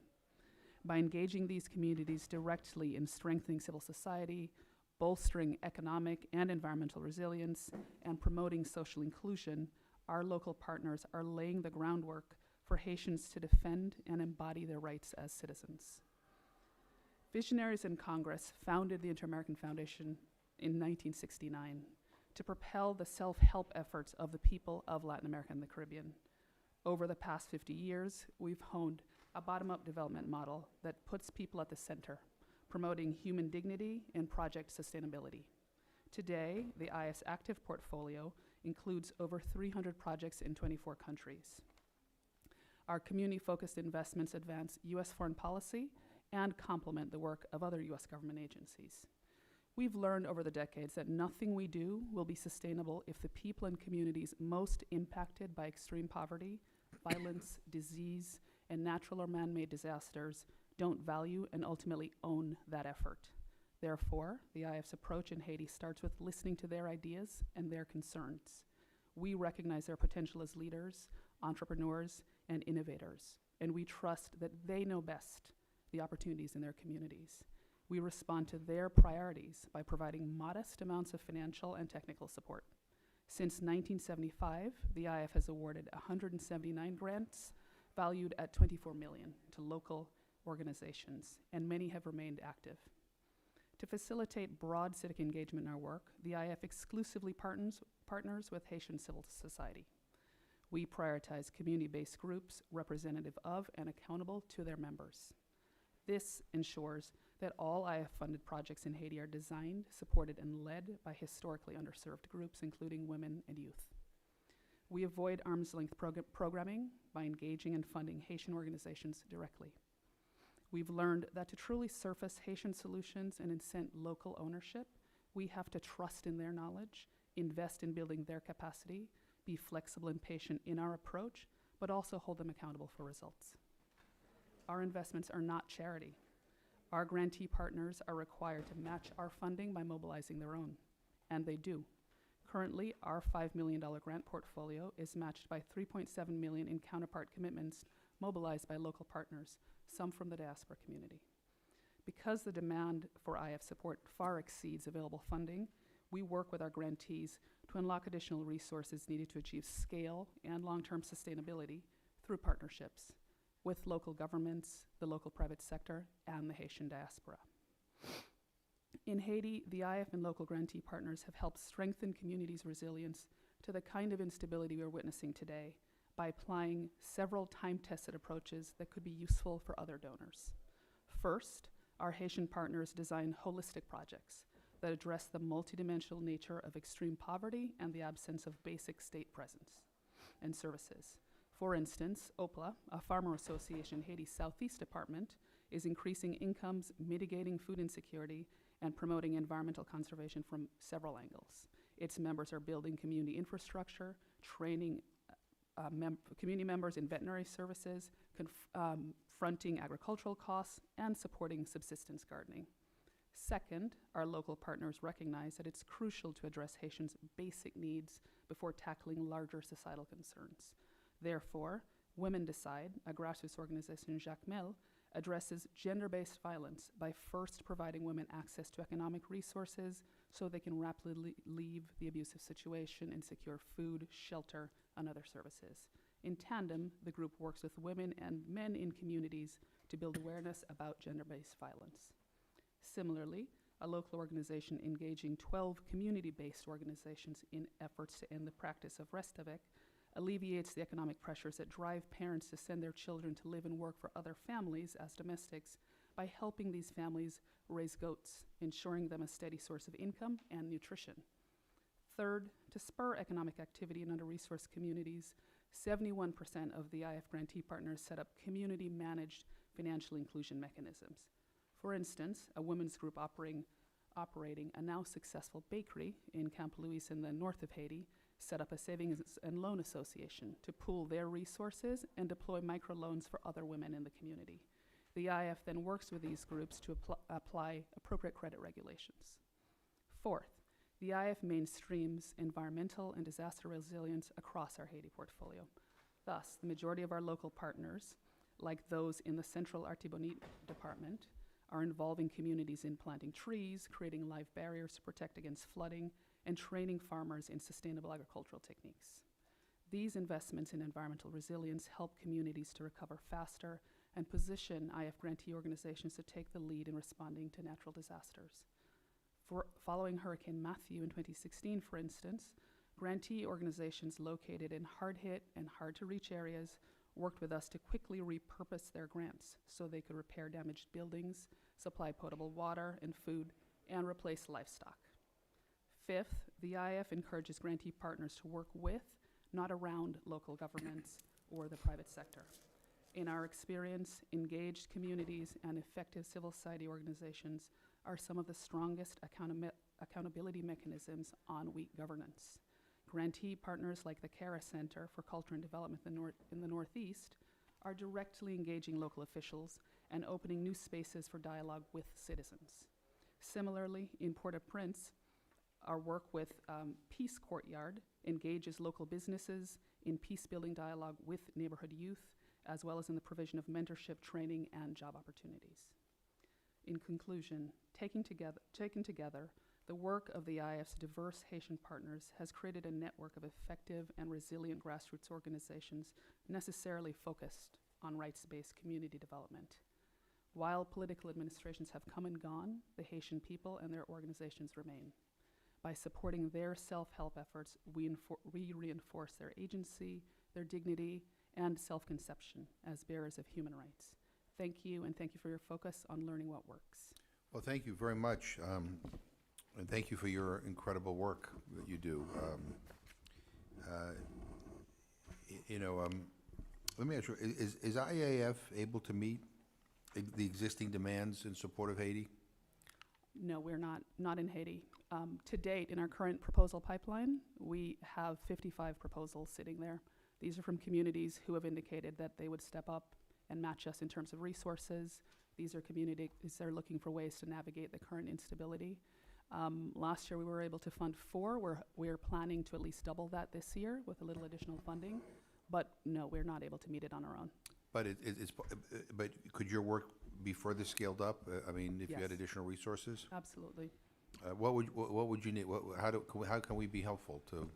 Speaker 5: By engaging these communities directly in strengthening civil society, bolstering economic and environmental resilience, and promoting social inclusion, our local partners are laying the groundwork for Haitians to defend and embody their rights as citizens. Visionaries in Congress founded the Inter-American Foundation in 1969 to propel the self-help efforts of the people of Latin America and the Caribbean. Over the past 50 years, we've honed a bottom-up development model that puts people at the center, promoting human dignity and project sustainability. Today, the IF's active portfolio includes over 300 projects in 24 countries. Our community-focused investments advance U.S. foreign policy and complement the work of other U.S. government agencies. We've learned over the decades that nothing we do will be sustainable if the people and communities most impacted by extreme poverty, violence, disease, and natural or man-made disasters don't value and ultimately own that effort. Therefore, the IF's approach in Haiti starts with listening to their ideas and their concerns. We recognize their potential as leaders, entrepreneurs, and innovators, and we trust that they know best the opportunities in their communities. We respond to their priorities by providing modest amounts of financial and technical support. Since 1975, the IF has awarded 179 grants valued at $24 million to local organizations, and many have remained active. To facilitate broad civic engagement in our work, the IF exclusively partners with Haitian civil society. We prioritize community-based groups representative of and accountable to their members. This ensures that all IF-funded projects in Haiti are designed, supported, and led by historically underserved groups, including women and youth. We avoid arm's-length programming by engaging and funding Haitian organizations directly. We've learned that to truly surface Haitian solutions and incent local ownership, we have to trust in their knowledge, invest in building their capacity, be flexible and patient in our approach, but also hold them accountable for results. Our investments are not charity. Our grantee partners are required to match our funding by mobilizing their own, and they do. Currently, our $5 million grant portfolio is matched by $3.7 million in counterpart commitments mobilized by local partners, some from the diaspora community. Because the demand for IF support far exceeds available funding, we work with our grantees to unlock additional resources needed to achieve scale and long-term sustainability through partnerships with local governments, the local private sector, and the Haitian diaspora. In Haiti, the IF and local grantee partners have helped strengthen communities' resilience to the kind of instability we're witnessing today by applying several time-tested approaches that could be useful for other donors. First, our Haitian partners design holistic projects that address the multidimensional nature of extreme poverty and the absence of basic state presence and services. For instance, OPLA, a farmer association Haiti's Southeast Department, is increasing incomes, mitigating food insecurity, and promoting environmental conservation from several angles. Its members are building community infrastructure, training community members in veterinary services, confronting agricultural costs, and supporting subsistence gardening. Second, our local partners recognize that it's crucial to address Haitians' basic needs before tackling larger societal concerns. Therefore, Women Decide, a grassroots organization in Jacmel, addresses gender-based violence by first providing women access to economic resources so they can rapidly leave the abusive situation and secure food, shelter, and other services. In tandem, the group works with women and men in communities to build awareness about gender-based violence. Similarly, a local organization engaging 12 community-based organizations in efforts to end the practice of Restavek alleviates the economic pressures that drive parents to send their children to live and work for other families as domestics by helping these families raise goats, ensuring them a steady source of income and nutrition. Third, to spur economic activity in under-resourced communities, 71% of the IF grantee partners set up community-managed financial inclusion mechanisms. For instance, a women's group operating a now successful bakery in Camp Louis in the north of Haiti set up a savings and loan association to pool their resources and deploy microloans for other women in the community. The IF then works with these groups to apply appropriate credit regulations. Fourth, the IF mainstreams environmental and disaster resilience across our Haiti portfolio. Thus, the majority of our local partners, like those in the Central Artibonite Department, are involving communities in planting trees, creating live barriers to protect against flooding, and training farmers in sustainable agricultural techniques. These investments in environmental resilience help communities to recover faster and position IF grantee organizations to take the lead in responding to natural disasters. Following Hurricane Matthew in 2016, for instance, grantee organizations located in hard-hit and hard-to-reach areas worked with us to quickly repurpose their grants so they could repair damaged buildings, supply potable water and food, and replace livestock. Fifth, the IAF encourages grantee partners to work with, not around, local governments or the private sector. In our experience, engaged communities and effective civil society organizations are some of the strongest accountability mechanisms on weak governance. Grantee partners like the Cara Center for Culture and Development in the Northeast are directly engaging local officials and opening new spaces for dialogue with citizens. Similarly, in Port-au-Prince, our work with Peace Courtyard engages local businesses in peace-building dialogue with neighborhood youth, as well as in the provision of mentorship, training, and job opportunities. In conclusion, taken together, the work of the IAF's diverse Haitian partners has created a network of effective and resilient grassroots organizations necessarily focused on rights-based community development. While political administrations have come and gone, the Haitian people and their organizations remain. By supporting their self-help efforts, we reinforce their agency, their dignity, and self-conception as bearers of human rights. Thank you, and thank you for your focus on learning what works.
Speaker 2: Well, thank you very much, and thank you for your incredible work that you do. Let me ask you, is IAF able to meet the existing demands in support of Haiti?
Speaker 5: No, we're not in Haiti. To date, in our current proposal pipeline, we have 55 proposals sitting there. These are from communities who have indicated that they would step up and match us in terms of resources. These are communities that are looking for ways to navigate the current instability. Last year, we were able to fund 4. We're planning to at least double that this year with a little additional funding. But no, we're not able to meet it on our own.
Speaker 2: But but could your work be further scaled up? I mean, if you had
Speaker 5: Yes.
Speaker 2: additional resources?
Speaker 5: Absolutely.
Speaker 2: What would you need? How can we be helpful to?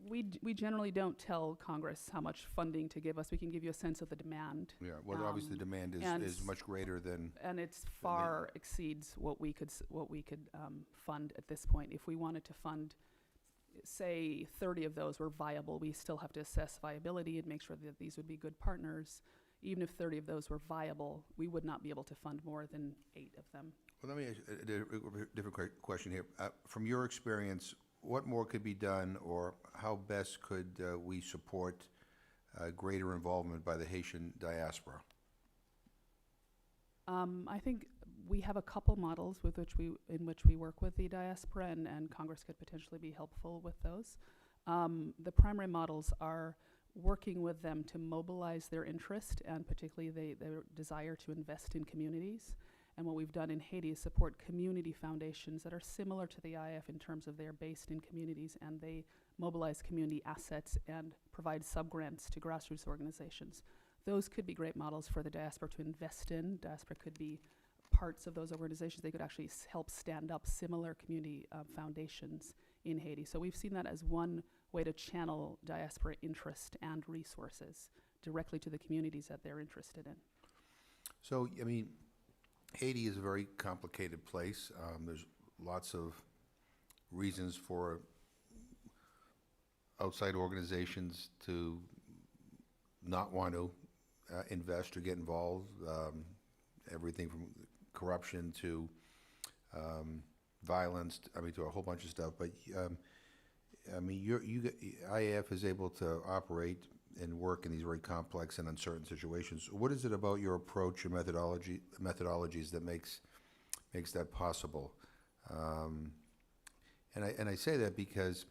Speaker 5: We generally don't tell Congress how much funding to give us. We can give you a sense of the demand.
Speaker 2: Yeah, well, obviously the demand
Speaker 5: and
Speaker 2: is much greater than.
Speaker 5: And it's far exceeds what we could fund at this point. If we wanted to fund, say, 30 of those were viable, we still have to assess viability and make sure that these would be good partners. Even if 30 of those were viable, we would not be able to fund more than 8 of them.
Speaker 2: Well, let me ask a different question here. From your experience, what more could be done, or how best could we support greater involvement by the Haitian diaspora?
Speaker 5: I think we have a couple models in which we work with the diaspora, and Congress could potentially be helpful with those. The primary models are working with them to mobilize their interest and particularly their desire to invest in communities. And what we've done in Haiti is support community foundations that are similar to the IF in terms of they're based in communities and they mobilize community assets and provide sub-grants to grassroots organizations. Those could be great models for the diaspora to invest in. Diaspora could be parts of those organizations. They could actually help stand up similar community foundations in Haiti. So we've seen that as one way to channel diaspora interest and resources directly to the communities that they're interested in.
Speaker 2: So, I mean, Haiti is a very complicated place. There's lots of reasons for outside organizations to not want to invest or get involved. Everything from corruption to violence, to a whole bunch of stuff. But IAF is able to operate and work in these very complex and uncertain situations. What is it about your approach and methodologies that makes that possible? And I say that because,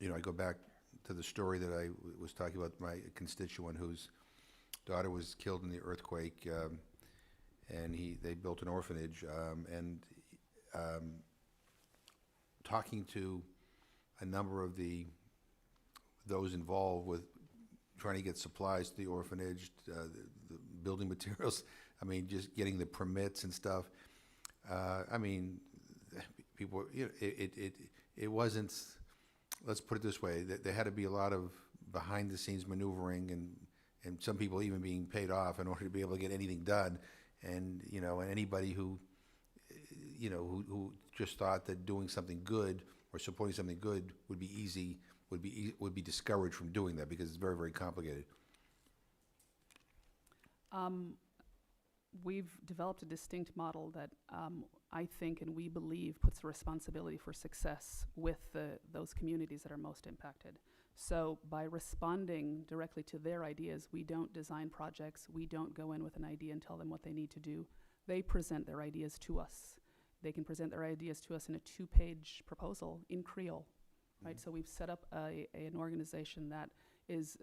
Speaker 2: I go back to the story that I was talking about, my constituent whose daughter was killed in the earthquake, and they built an orphanage, and talking to a number of those involved with trying to get supplies to the orphanage, the building materials, just getting the permits and stuff. People, it wasn't, let's put it this way, there had to be a lot of behind-the-scenes maneuvering and some people even being paid off in order to be able to get anything done. And, and anybody who, who just thought that doing something good or supporting something good would be easy, would be discouraged from doing that because it's very, very complicated.
Speaker 5: We've developed a distinct model that I think and we believe puts the responsibility for success with those communities that are most impacted. So by responding directly to their ideas, we don't design projects, we don't go in with an idea and tell them what they need to do. They present their ideas to us. They can present their ideas to us in a 2-page proposal in Creole, right? So we've set up an organization that is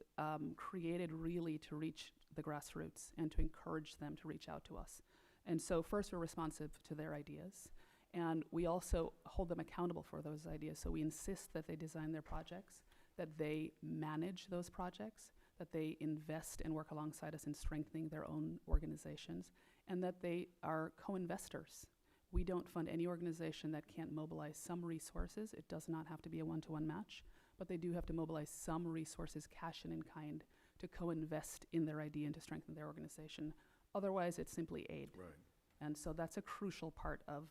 Speaker 5: created really to reach the grassroots and to encourage them to reach out to us. And so first we're responsive to their ideas, and we also hold them accountable for those ideas. So we insist that they design their projects, that they manage those projects, that they invest and work alongside us in strengthening their own organizations, and that they are co-investors. We don't fund any organization that can't mobilize some resources. It does not have to be a one-to-one match, but they do have to mobilize some resources, cash and in kind, to co-invest in their idea and to strengthen their organization. Otherwise, it's simply aid.
Speaker 2: Right.
Speaker 5: And so that's a crucial part of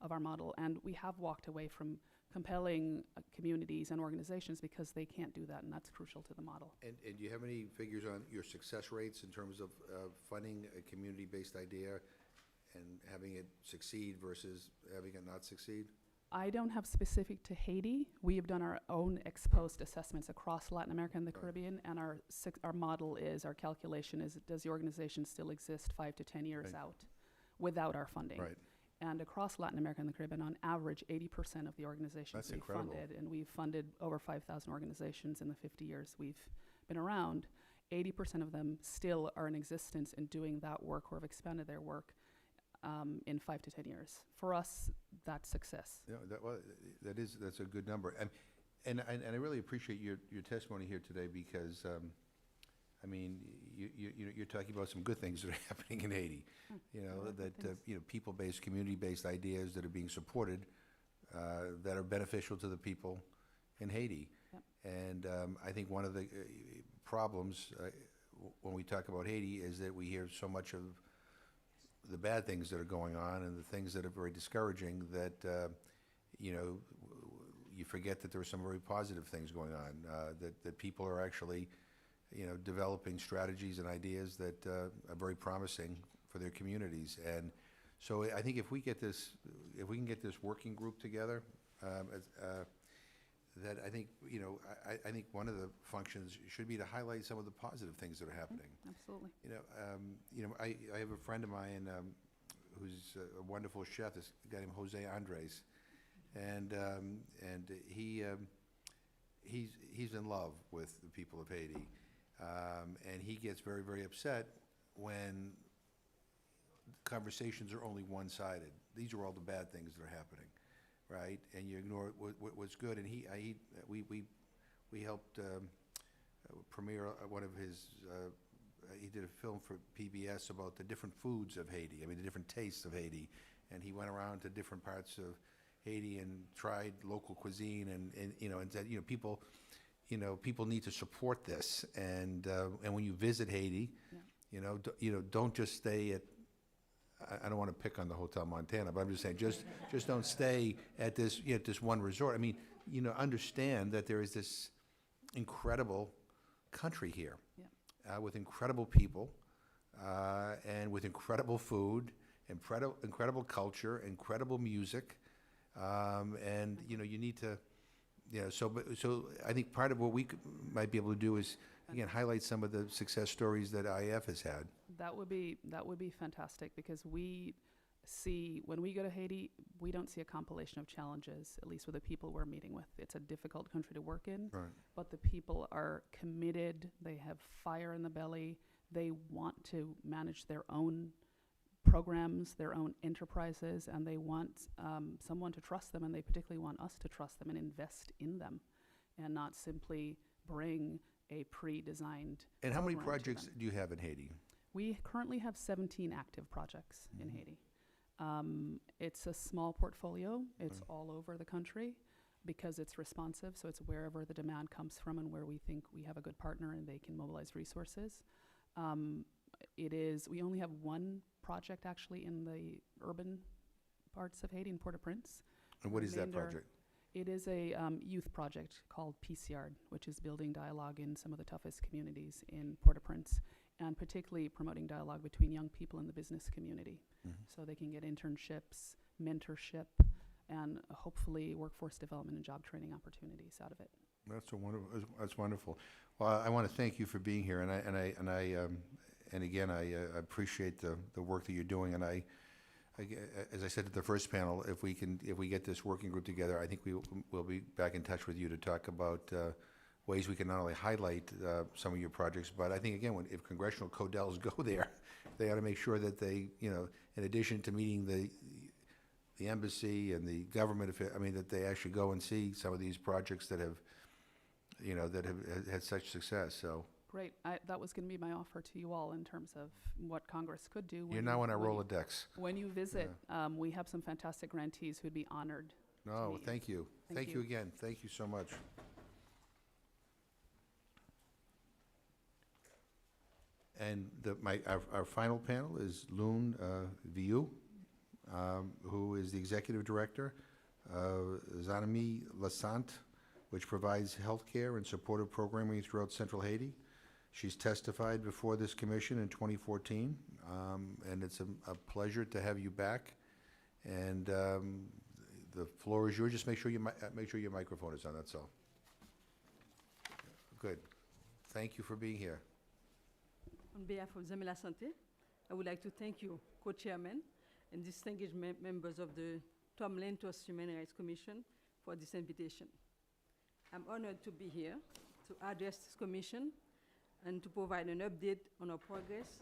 Speaker 5: our model. And we have walked away from compelling communities and organizations because they can't do that, and that's crucial to the model.
Speaker 2: And do you have any figures on your success rates in terms of funding a community-based idea and having it succeed versus having it not succeed?
Speaker 5: I don't have specific to Haiti. We have done our own ex-post assessments across Latin America and the Caribbean, and our model is, our calculation is, does the organization still exist 5 to 10 years out without our funding?
Speaker 2: Right.
Speaker 5: And across Latin America and the Caribbean, on average, 80% of the organizations
Speaker 2: That's
Speaker 5: we've
Speaker 2: incredible.
Speaker 5: funded, and we've funded over 5,000 organizations in the 50 years we've been around, 80% of them still are in existence and doing that work or have expanded their work in 5 to 10 years. For us, that's success.
Speaker 2: Yeah, that's a good number. And I really appreciate your testimony here today because, I mean, you're talking about some good things that are happening in Haiti. People-based, community-based ideas that are being supported that are beneficial to the people in Haiti.
Speaker 5: Yep.
Speaker 2: And I think one of the problems when we talk about Haiti is that we hear so much of the bad things that are going on and the things that are very discouraging that, you forget that there are some very positive things going on, that people are actually, developing strategies and ideas that are very promising for their communities. And so I think if we can get this working group together, that I think, I think one of the functions should be to highlight some of the positive things that are happening.
Speaker 5: Absolutely.
Speaker 2: I have a friend of mine who's a wonderful chef, this guy named Jose Andres, and he's in love with the people of Haiti, and he gets very, very upset when conversations are only one-sided. These are all the bad things that are happening, right? And you ignore what's good. And we helped premiere one of his. He did a film for PBS about the different foods of Haiti. I mean, the different tastes of Haiti. And he went around to different parts of Haiti and tried local cuisine and said, people need to support this. And when you visit Haiti, don't just stay at. I don't want to pick on the Hotel Montana, but I'm just saying, just don't stay at this one resort. I mean, understand that there is this incredible country here, with incredible people, and with incredible food, incredible culture, incredible music, and you need to, So I think part of what we might be able to do is again highlight some of the success stories that IF has had.
Speaker 5: That would be fantastic, because we see, when we go to Haiti, we don't see a compilation of challenges, at least with the people we're meeting with. It's a difficult country to work in,
Speaker 2: Right.
Speaker 5: but the people are committed, they have fire in the belly, they want to manage their own programs, their own enterprises, and they want someone to trust them, and they particularly want us to trust them and invest in them, and not simply bring a pre-designed
Speaker 2: And how many
Speaker 5: program to
Speaker 2: projects
Speaker 5: them.
Speaker 2: do you have in Haiti?
Speaker 5: We currently have 17 active projects in Haiti. It's a small portfolio. It's all over the country because it's responsive, so it's wherever the demand comes from and where we think we have a good partner and they can mobilize resources. We only have one project actually in the urban parts of Haiti in Port-au-Prince.
Speaker 2: And what is that
Speaker 5: Remainder-
Speaker 2: project?
Speaker 5: It is a youth project called PCR, which is building dialogue in some of the toughest communities in Port-au-Prince, and particularly promoting dialogue between young people in the business community, so they can get internships, mentorship, and hopefully workforce development and job training opportunities out of it.
Speaker 2: That's a wonderful. That's wonderful. Well, I want to thank you for being here, and again, I appreciate the work that you're doing. And as I said at the first panel, if we get this working group together, I think we'll be back in touch with you to talk about ways we can not only highlight some of your projects, but I think again, if congressional codels go there, they ought to make sure that they, in addition to meeting the embassy and the government, that they actually go and see some of these projects that have had such success. So
Speaker 5: Great. That was going to be my offer to you all in terms of what Congress could do.
Speaker 2: you're now on our Rolodex.
Speaker 5: When you visit, we have some fantastic grantees who'd be honored.
Speaker 2: No,
Speaker 5: meet you.
Speaker 2: thank you.
Speaker 5: Thank
Speaker 2: Thank you
Speaker 5: you.
Speaker 2: again. Thank you so much. And our final panel is Loon Viu, who is the executive director of Zanami Lasant, which provides healthcare and supportive programming throughout Central Haiti. She's testified before this commission in 2014, and it's a pleasure to have you back. And the floor is yours. Just make sure your microphone is on. That's all. Good. Thank you for being here.
Speaker 6: On behalf of Zamila Santé, I would like to thank you, co-chairman, and distinguished members of the Lantos Human Rights Commission for this invitation. I'm honored to be here to address this commission and to provide an update on our progress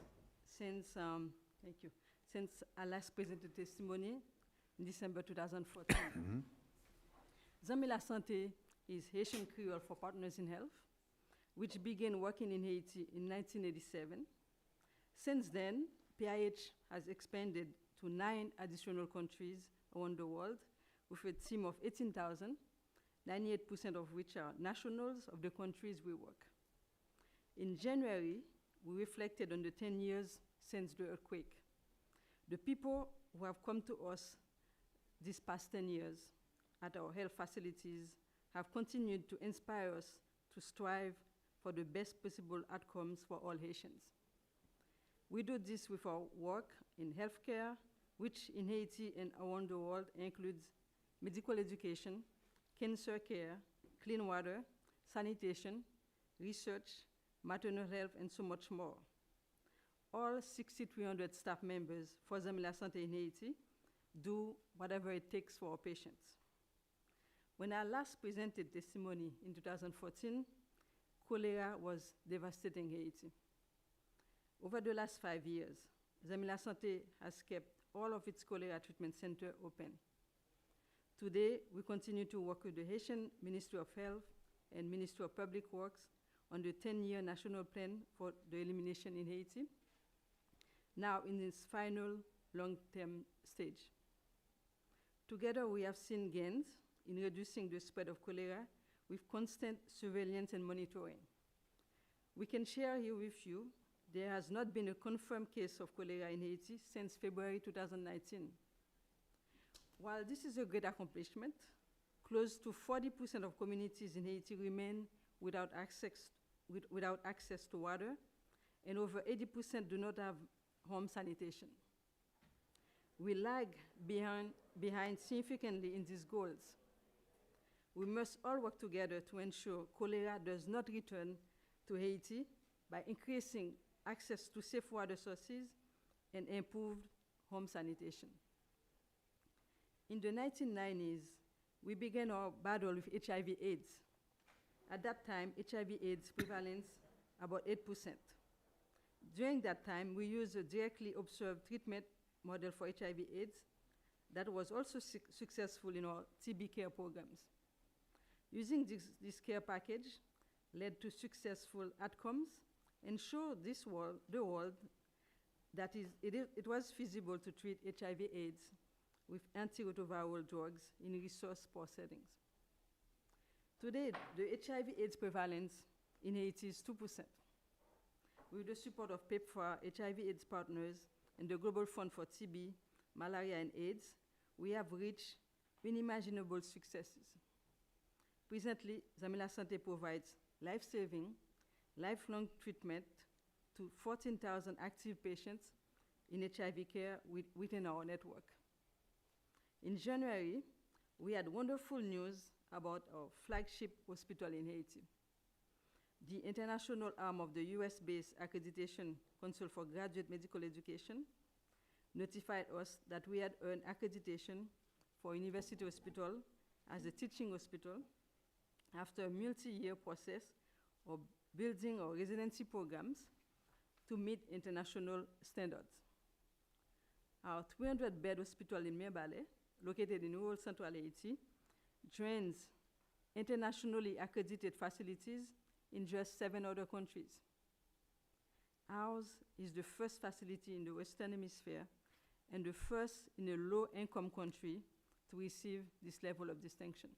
Speaker 6: since I last presented testimony in December 2014. Zamila Santé is Haitian Creole for Partners in Health, which began working in Haiti in 1987. Since then, PIH has expanded to 9 additional countries around the world with a team of 18,000, 98% of which are nationals of the countries we work. In January, we reflected on the 10 years since the earthquake. The people who have come to us these past 10 years at our health facilities have continued to inspire us to strive for the best possible outcomes for all Haitians. We do this with our work in healthcare, which in Haiti and around the world includes medical education, cancer care, clean water, sanitation, research, maternal health, and so much more. All 6,300 staff members for Zamila Santé in Haiti do whatever it takes for our patients. When I last presented testimony in 2014, cholera was devastating Haiti. Over the last 5 years, Zamila Santé has kept all of its cholera treatment centers open. Today, we continue to work with the Haitian Ministry of Health and Ministry of Public Works on the 10-year national plan for the elimination in Haiti, now in its final long-term stage. Together, we have seen gains in reducing the spread of cholera with constant surveillance and monitoring. We can share here with you, there has not been a confirmed case of cholera in Haiti since February 2019. While this is a great accomplishment, close to 40% of communities in Haiti remain without access to water, and over 80% do not have home sanitation. We lag behind significantly in these goals. We must all work together to ensure cholera does not return to Haiti by increasing access to safe water sources and improved home sanitation. In the 1990s, we began our battle with HIV/AIDS. At that time, HIV/AIDS prevalence about 8%. During that time, we used a directly observed treatment model for HIV/AIDS that was also successful in our TB care programs. Using this care package led to successful outcomes and showed the world that it was feasible to treat HIV/AIDS with antiretroviral drugs in resource-poor settings. Today, the HIV/AIDS prevalence in Haiti is 2%. With the support of PEPFAR, HIV/AIDS partners, and the Global Fund for TB, Malaria, and AIDS, we have reached unimaginable successes. Presently, Zamila Santé provides life-saving, lifelong treatment to 14,000 active patients in HIV care within our network. In January, we had wonderful news about our flagship hospital in Haiti. The international arm of the US-based Accreditation Council for Graduate Medical Education notified us that we had earned accreditation for University Hospital as a teaching hospital after a multi-year process of building our residency programs to meet international standards. Our 300-bed hospital in Mirebalais, located in rural central Haiti, joins internationally accredited facilities in just 7 other countries. Ours is the first facility in the Western Hemisphere and the first in a low-income country to receive this level of distinction.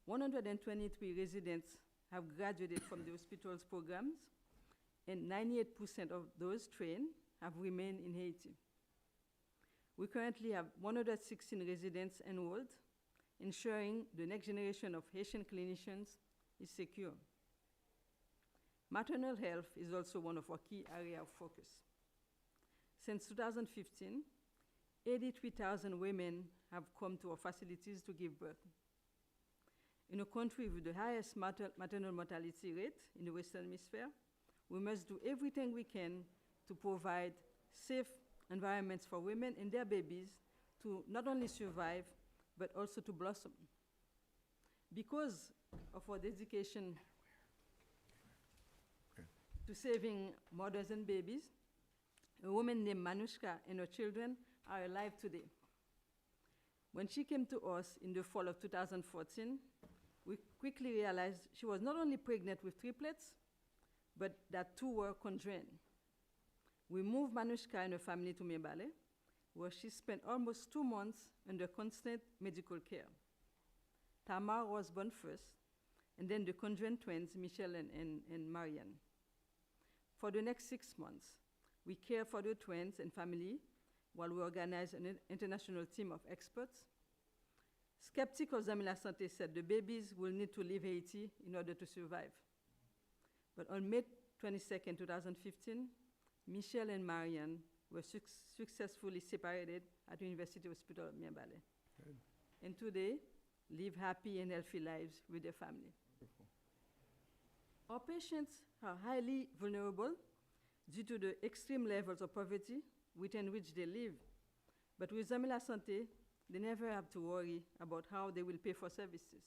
Speaker 6: 123 residents have graduated from the hospital's programs, and 98% of those trained have remained in Haiti. We currently have 116 residents enrolled, ensuring the next generation of Haitian clinicians is secure. Maternal health is also one of our key areas of focus. Since 2015, 83,000 women have come to our facilities to give birth. In a country with the highest maternal mortality rate in the Western Hemisphere, we must do everything we can to provide safe environments for women and their babies to not only survive, but also to blossom. Because of our dedication to saving mothers and babies, a woman named Manushka and her children are alive today. When she came to us in the fall of 2014, we quickly realized she was not only pregnant with triplets, but that 2 were conjoined. We moved Manushka and her family to Mirebalais, where she spent almost 2 months under constant medical care. Tamar was born first, and then the conjoined twins, Michelle and Marianne. For the next 6 months, we cared for the twins and family while we organized an international team of experts. Skeptics of Zamila Santé said the babies will need to leave Haiti in order to survive. But on May 22nd, 2015, Michelle and Marianne were successfully separated at the University Hospital of Mirebalais. And today, live happy and healthy lives with their family. Our patients are highly vulnerable due to the extreme levels of poverty within which they live. But with Zamila Santé, they never have to worry about how they will pay for services.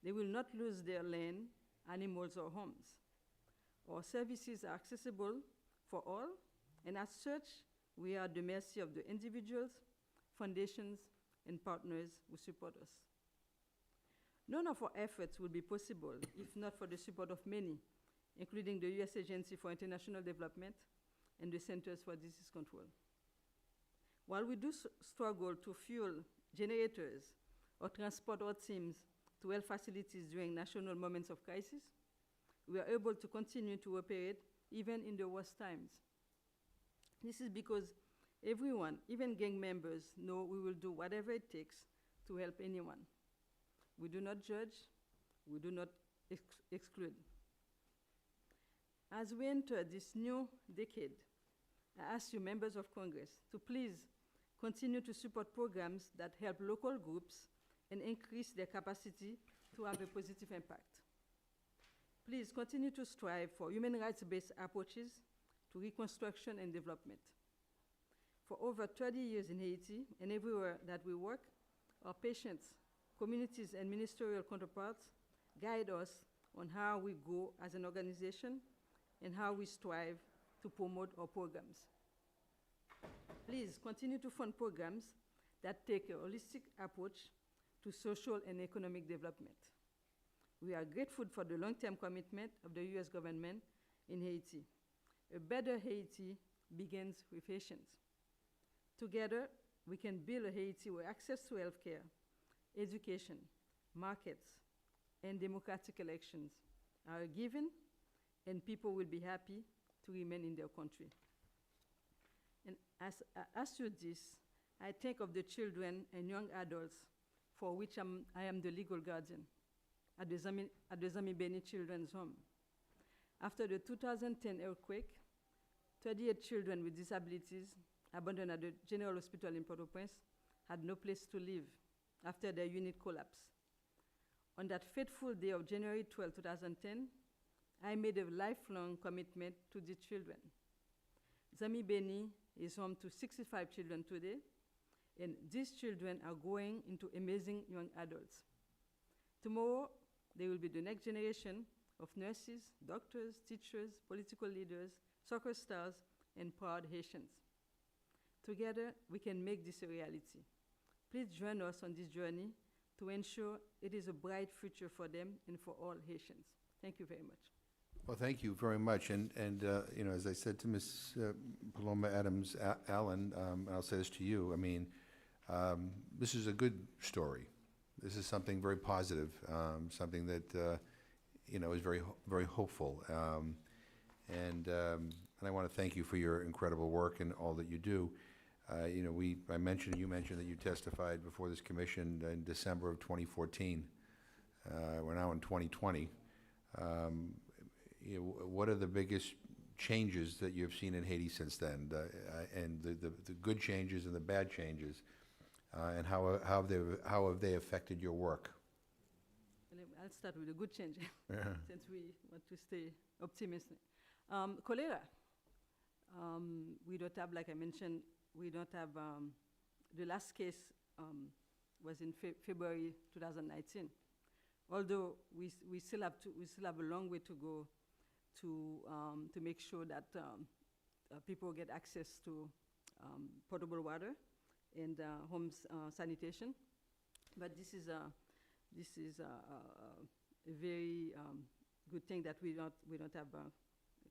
Speaker 6: They will not lose their land, animals, or homes. Our services are accessible for all, and as such, we are at the mercy of the individuals, foundations, and partners who support us. None of our efforts would be possible if not for the support of many, including the U.S. Agency for International Development and the Centers for Disease Control. While we do struggle to fuel generators or transport our teams to health facilities during national moments of crisis, we are able to continue to operate even in the worst times. This is because everyone, even gang members, know we will do whatever it takes to help anyone. We do not judge, we do not exclude. As we enter this new decade, I ask you, members of Congress, to please continue to support programs that help local groups and increase their capacity to have a positive impact. Please continue to strive for human rights-based approaches to reconstruction and development. For over 30 years in Haiti and everywhere that we work, our patients, communities, and ministerial counterparts guide us on how we go as an organization and how we strive to promote our programs. Please continue to fund programs that take a holistic approach to social and economic development. We are grateful for the long-term commitment of the US government in Haiti. A better Haiti begins with Haitians. Together, we can build a Haiti where access to healthcare, education, markets, and democratic elections are given, and people will be happy to remain in their country. And as I ask you this, I think of the children and young adults for which I am the legal guardian at the Zami Beni Children's Home. After the 2010 earthquake, 38 children with disabilities abandoned at the General Hospital in Port-au-Prince had no place to live after their unit collapsed. On that fateful day of January 12, 2010, I made a lifelong commitment to the children. Zami Beni is home to 65 children today, and these children are growing into amazing young adults. Tomorrow, they will be the next generation of nurses, doctors, teachers, political leaders, soccer stars, and proud Haitians. Together, we can make this a reality. Please join us on this journey to ensure it is a bright future for them and for all Haitians. Thank you very much.
Speaker 2: Well, thank you very much. And you know, as I said to Ms. Paloma Adams Allen, I'll say this to you. I mean, this is a good story. This is something very positive, something that you know, is very hopeful. And I want to thank you for your incredible work and all that you do. You know, you mentioned that you testified before this commission in December of 2014. We're now in 2020. You know, what are the biggest changes that you've seen in Haiti since then, and the good changes and the bad changes, and how have they affected your work?
Speaker 6: I'll start with a good change, since we want to stay optimistic. Cholera. We don't have, like I mentioned, we don't have, the last case was in February 2019. Although we still have a long way to go to make sure that people get access to potable water and home sanitation. But this is a very good thing that we don't have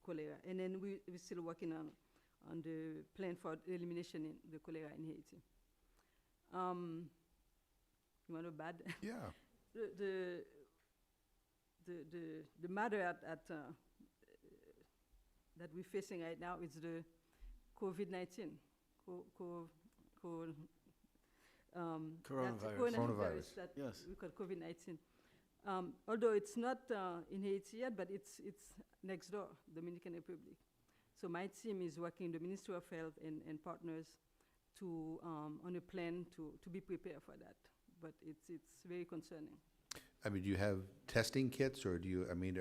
Speaker 6: cholera. And then we're still working on the plan for elimination in the cholera in Haiti. You want to bad?
Speaker 2: Yeah.
Speaker 6: The matter that we're facing right now is the COVID-19.
Speaker 7: Coronavirus.
Speaker 6: That
Speaker 7: Yes.
Speaker 6: we call COVID-19. Although it's not in Haiti yet, but it's next door, Dominican Republic. So my team is working, the Ministry of Health and partners, to on a plan to be prepared for that. But it's very concerning.
Speaker 2: I mean, do you have testing kits, or do you? I mean,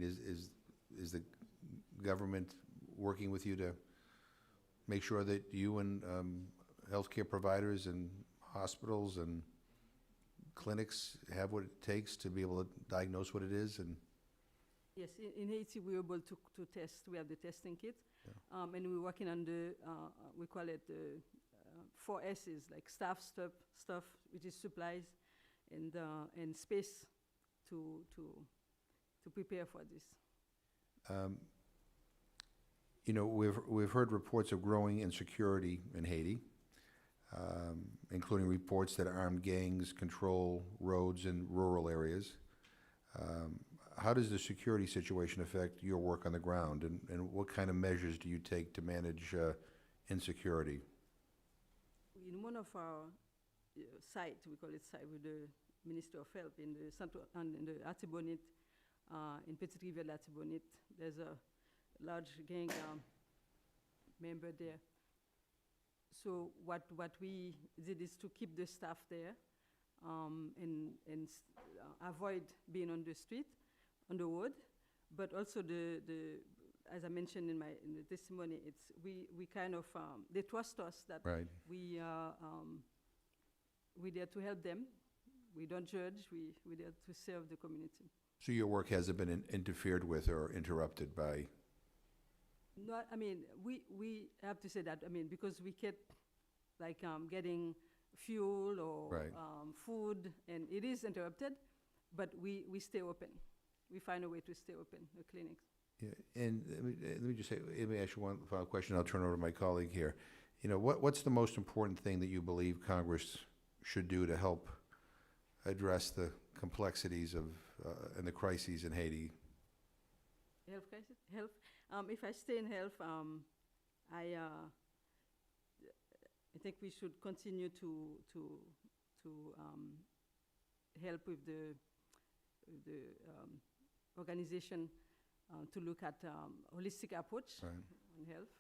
Speaker 2: is the government working with you to make sure that you and healthcare providers and hospitals and clinics have what it takes to be able to diagnose what it is? And
Speaker 6: yes, in Haiti we're able to test. We have the testing kit, and we're working on the we call it the 4 S's, like stuff, which is supplies, and space to prepare for this.
Speaker 2: You know, we've heard reports of growing insecurity in Haiti, including reports that armed gangs control roads in rural areas. How does the security situation affect your work on the ground, and what kind of measures do you take to manage insecurity?
Speaker 6: In one of our sites, we call it site with the Minister of Health in the Artibonite, in Petite Rivière l'Artibonite, there's a large gang member there. So what we did is to keep the staff there and avoid being on the street, on the road, but also as I mentioned in the testimony, we kind of they trust us that
Speaker 2: Right.
Speaker 6: we're there to help them. We don't judge. We're there to serve the community.
Speaker 2: So your work hasn't been interfered with or interrupted by?
Speaker 6: No, I mean, we have to say that, I mean, because we kept like getting fuel or
Speaker 2: Right.
Speaker 6: food, and it is interrupted, but we stay open. We find a way to stay open, the clinics.
Speaker 2: Yeah, and let me just say, let me ask you one final question. I'll turn it over to my colleague here. You know, what's the most important thing that you believe Congress should do to help address the complexities of and the crises in Haiti?
Speaker 6: Health crisis? Health? If I stay in health, I think we should continue to help with the organization to look at holistic approach
Speaker 2: Right.
Speaker 6: on health.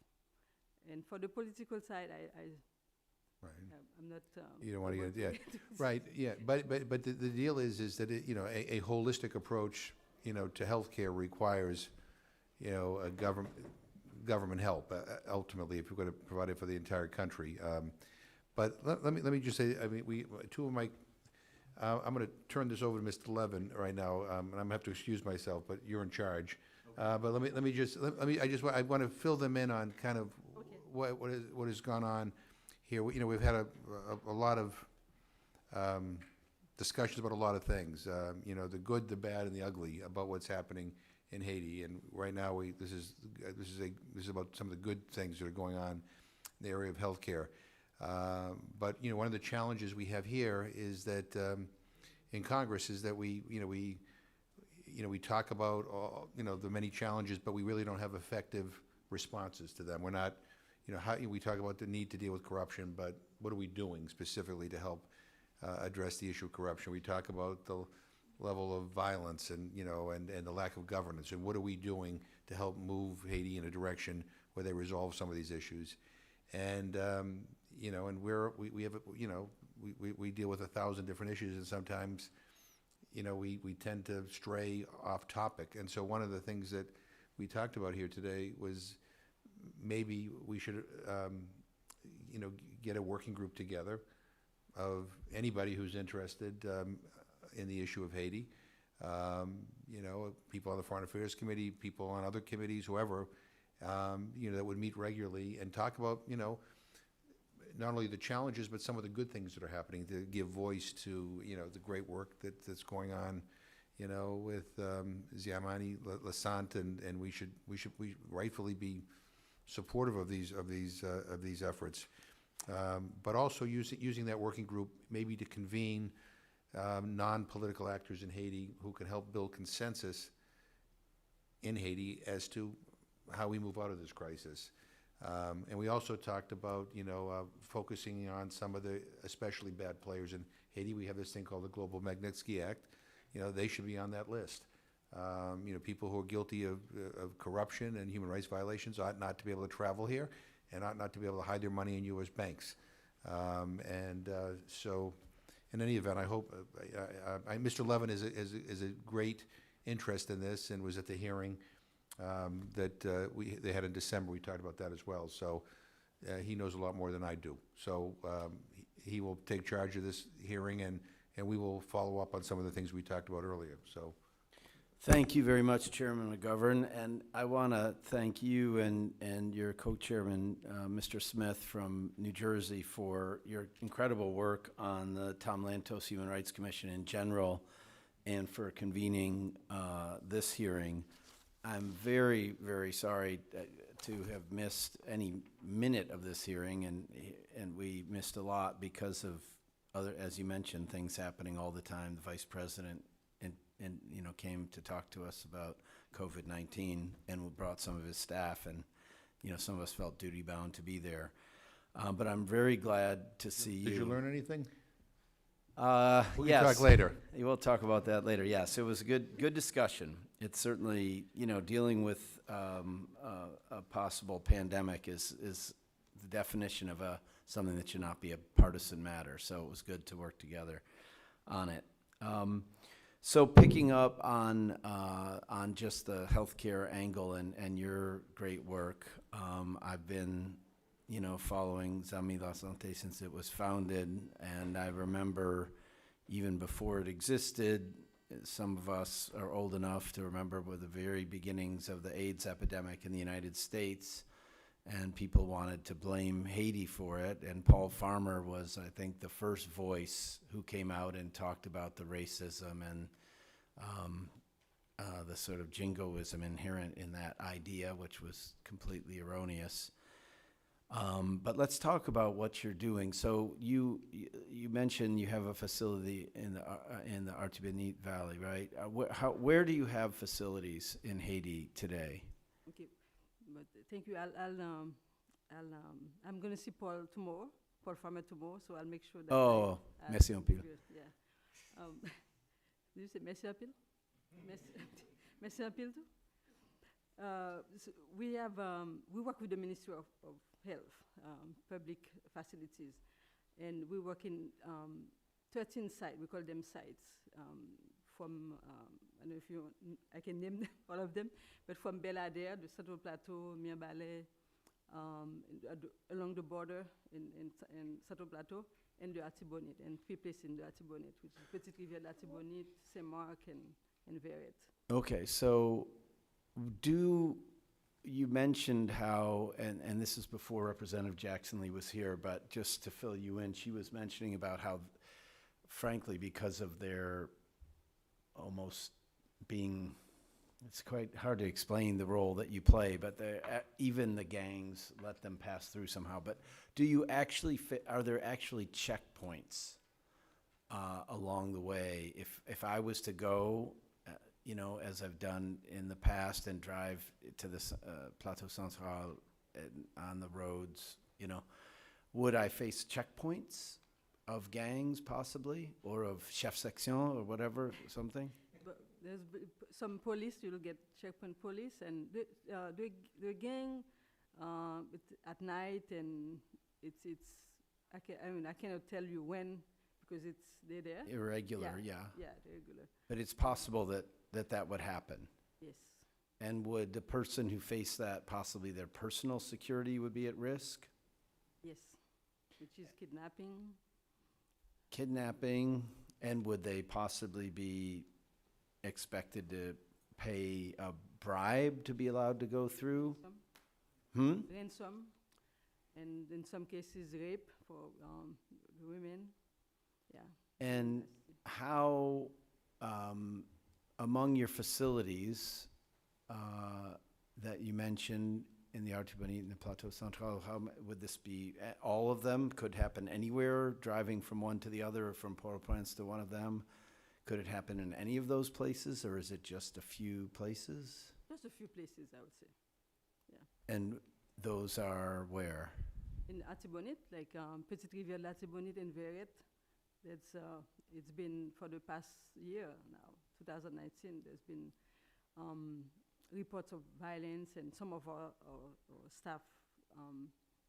Speaker 6: And for the political side,
Speaker 2: Right.
Speaker 6: I'm not.
Speaker 2: You don't want to
Speaker 6: able
Speaker 2: get, yeah, right, yeah, but the deal is that, you know, a holistic approach, you know, to healthcare requires, you know, a government help, ultimately, if we're going to provide it for the entire country. But let me just say, I mean, two of my, I'm going to turn this over to Mr. Levin right now, and I'm going to have to excuse myself, but you're in charge. But I want to fill them in on kind of
Speaker 6: Okay.
Speaker 2: what has gone on here. You know, we've had a lot of discussions about a lot of things, you know, the good, the bad, and the ugly about what's happening in Haiti. And right now, this is about some of the good things that are going on in the area of healthcare. But you know, one of the challenges we have here is that in Congress is that we talk about all, you know, the many challenges, but we really don't have effective responses to them. We're not, you know, we talk about the need to deal with corruption, but what are we doing specifically to help address the issue of corruption? We talk about the level of violence and, you know, and the lack of governance, and what are we doing to help move Haiti in a direction where they resolve some of these issues? And you know, and we have, you know, we deal with 1,000 different issues, and sometimes, you know, we tend to stray off topic. And so one of the things that we talked about here today was maybe we should, you know, get a working group together of anybody who's interested in the issue of Haiti. You know, people on the Foreign Affairs Committee, people on other committees, whoever, you know, that would meet regularly and talk about, you know, not only the challenges, but some of the good things that are happening, to give voice to, you know, the great work that's going on, you know, with Ziamani Lasant, and we rightfully be supportive of these efforts, but also using that working group maybe to convene non-political actors in Haiti who can help build consensus in Haiti as to how we move out of this crisis. And we also talked about, you know, focusing on some of the especially bad players in Haiti. We have this thing called the Global Magnitsky Act. You know, they should be on that list. You know, people who are guilty of corruption and human rights violations ought not to be able to travel here and ought not to be able to hide their money in U.S. banks. So, in any event, I hope Mr. Levin is a great interest in this and was at the hearing that they had in December. We talked about that as well. So he knows a lot more than I do. So he will take charge of this hearing, and we will follow up on some of the things we talked about earlier. So.
Speaker 7: Thank you very much, Chairman McGovern, and I want to thank you and your co-chairman, Mr. Smith from New Jersey, for your incredible work on the Tom Lantos Human Rights Commission in general, and for convening this hearing. I'm very, very sorry to have missed any minute of this hearing, and we missed a lot because of other, as you mentioned, things happening all the time. The Vice President and you know, came to talk to us about COVID-19 and brought some of his staff, and you know, some of us felt duty bound to be there. But I'm very glad to see you.
Speaker 2: Did you learn anything? We can
Speaker 7: yes.
Speaker 2: talk later.
Speaker 7: We'll talk about that later. Yes, it was a good discussion. It's certainly, you know, dealing with a possible pandemic is the definition of something that should not be a partisan matter. So it was good to work together on it. So picking up on just the healthcare angle and your great work, I've been, you know, following Zami La Santé since it was founded, and I remember even before it existed, some of us are old enough to remember with the very beginnings of the AIDS epidemic in the United States, and people wanted to blame Haiti for it, and Paul Farmer was, I think, the first voice who came out and talked about the racism and the sort of jingoism inherent in that idea, which was completely erroneous. But let's talk about what you're doing. So you mentioned you have a facility in the Artibonite Valley, right? Where do you have facilities in Haiti today?
Speaker 6: Okay, but thank you. I'm going to see Paul tomorrow Paul Farmer tomorrow, so I'll make sure that.
Speaker 7: Oh,
Speaker 6: I
Speaker 7: merci un peu.
Speaker 6: give you- Yeah. Do you say merci un peu? Merci un peu too? So we have, we work with the Ministry of Health, public facilities, and we work in 13 sites, we call them sites, from, I don't know if you, I can name them, all of them, but from Belladere, the Central Plateau, Mirebalais, along the border in Central Plateau, and the Artibonite, and 3 places in the Artibonite, which is Petite Rivière, Artibonite, Saint-Marc, and Verret.
Speaker 7: Okay, so you mentioned how, and this is before Representative Jackson Lee was here, but just to fill you in, she was mentioning about how, frankly, because of their almost being, it's quite hard to explain the role that you play, but even the gangs let them pass through somehow. But do you actually, are there actually checkpoints along the way? If I was to go, you know, as I've done in the past, and drive to the Plateau Central on the roads, you know, would I face checkpoints of gangs possibly, or of chef section or whatever, something?
Speaker 6: But there's some police, you'll get checkpoint police, and the gang, at night, and it's, I mean, I cannot tell you when, because they're there.
Speaker 7: Irregular, yeah.
Speaker 6: Yeah, they're regular,
Speaker 7: But it's possible that would happen.
Speaker 6: yes.
Speaker 7: And would the person who faced that, possibly their personal security would be at risk?
Speaker 6: Yes, which is
Speaker 7: Kidnapping, and would they possibly be expected to pay a bribe to be allowed to go through?
Speaker 6: ransom, and in some cases rape for women, yeah.
Speaker 7: And how, among your facilities that you mentioned in the Artibonite and the Plateau Central, how would this be? All of them could happen anywhere, driving from one to the other, or from Port-au-Prince to one of them? Could it happen in any of those places, or is it just a few places?
Speaker 6: Just a few places, I would say.
Speaker 7: And those are where?
Speaker 6: In Artibonite, like Petite Rivière, Artibonite, and Verret, that's, it's been for the past year now, 2019, there's been reports of violence, and some of our staff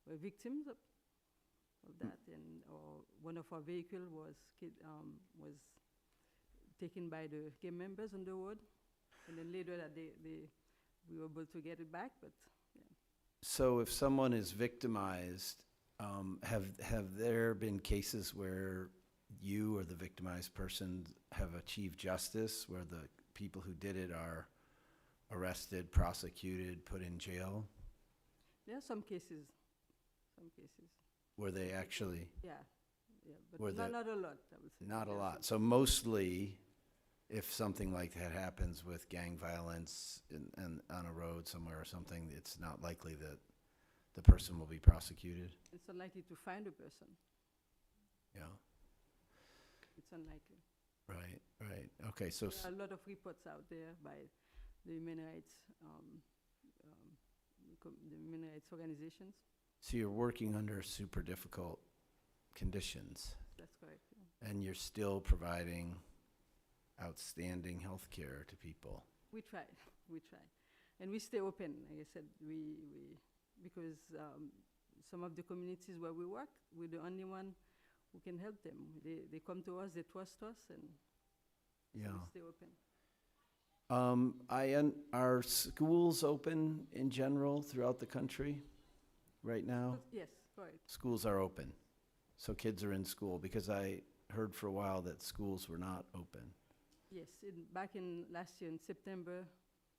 Speaker 6: were victims of that, and one of our vehicles was taken by the gang members on the road, and then later that we were able to get it back, but
Speaker 7: So if someone is victimized, have there been cases where you or the victimized person have achieved justice, where the people who did it are arrested, prosecuted, put in jail?
Speaker 6: there are some cases,
Speaker 7: Where they actually,
Speaker 6: yeah, but
Speaker 7: Were
Speaker 6: not
Speaker 7: the-
Speaker 6: a lot, I would say.
Speaker 7: not a
Speaker 6: There are
Speaker 7: lot. So mostly, if something like that happens with gang violence and on a road somewhere or something, it's not likely that the person will be prosecuted?
Speaker 6: It's unlikely to find a person.
Speaker 7: Yeah,
Speaker 6: It's unlikely.
Speaker 7: right. Okay, so,
Speaker 6: There are a lot of reports out there by the human rights, the human rights organizations.
Speaker 7: so you're working under super difficult conditions,
Speaker 6: That's correct. Yeah.
Speaker 7: and you're still providing outstanding health care to people.
Speaker 6: We try, and we stay open. Like I said, we because some of the communities where we work, we're the only one who can help them. They come to us, they trust us, and so
Speaker 7: Yeah.
Speaker 6: we stay open.
Speaker 7: Are schools open in general throughout the country right now?
Speaker 6: Yes, correct.
Speaker 7: Schools are open, so kids are in school, because I heard for a while that schools were not open.
Speaker 6: Yes, back in last year in September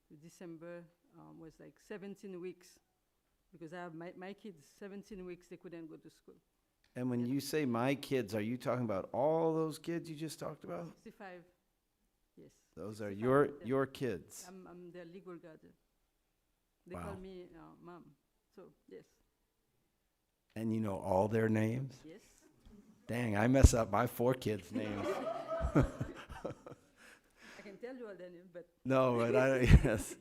Speaker 6: to December was like 17 weeks, because I have my kids, 17 weeks they couldn't go to school.
Speaker 7: And when you say my kids, are you talking about all those kids you just talked about?
Speaker 6: 65, yes.
Speaker 7: Those are
Speaker 6: 65 of them.
Speaker 7: your kids?
Speaker 6: I'm their legal guardian. They
Speaker 7: Wow.
Speaker 6: call me mom, so yes,
Speaker 7: And you know all their names?
Speaker 6: yes.
Speaker 7: Dang, I mess up my 4 kids' names.
Speaker 6: I can tell you all their names, but
Speaker 7: No, but yes,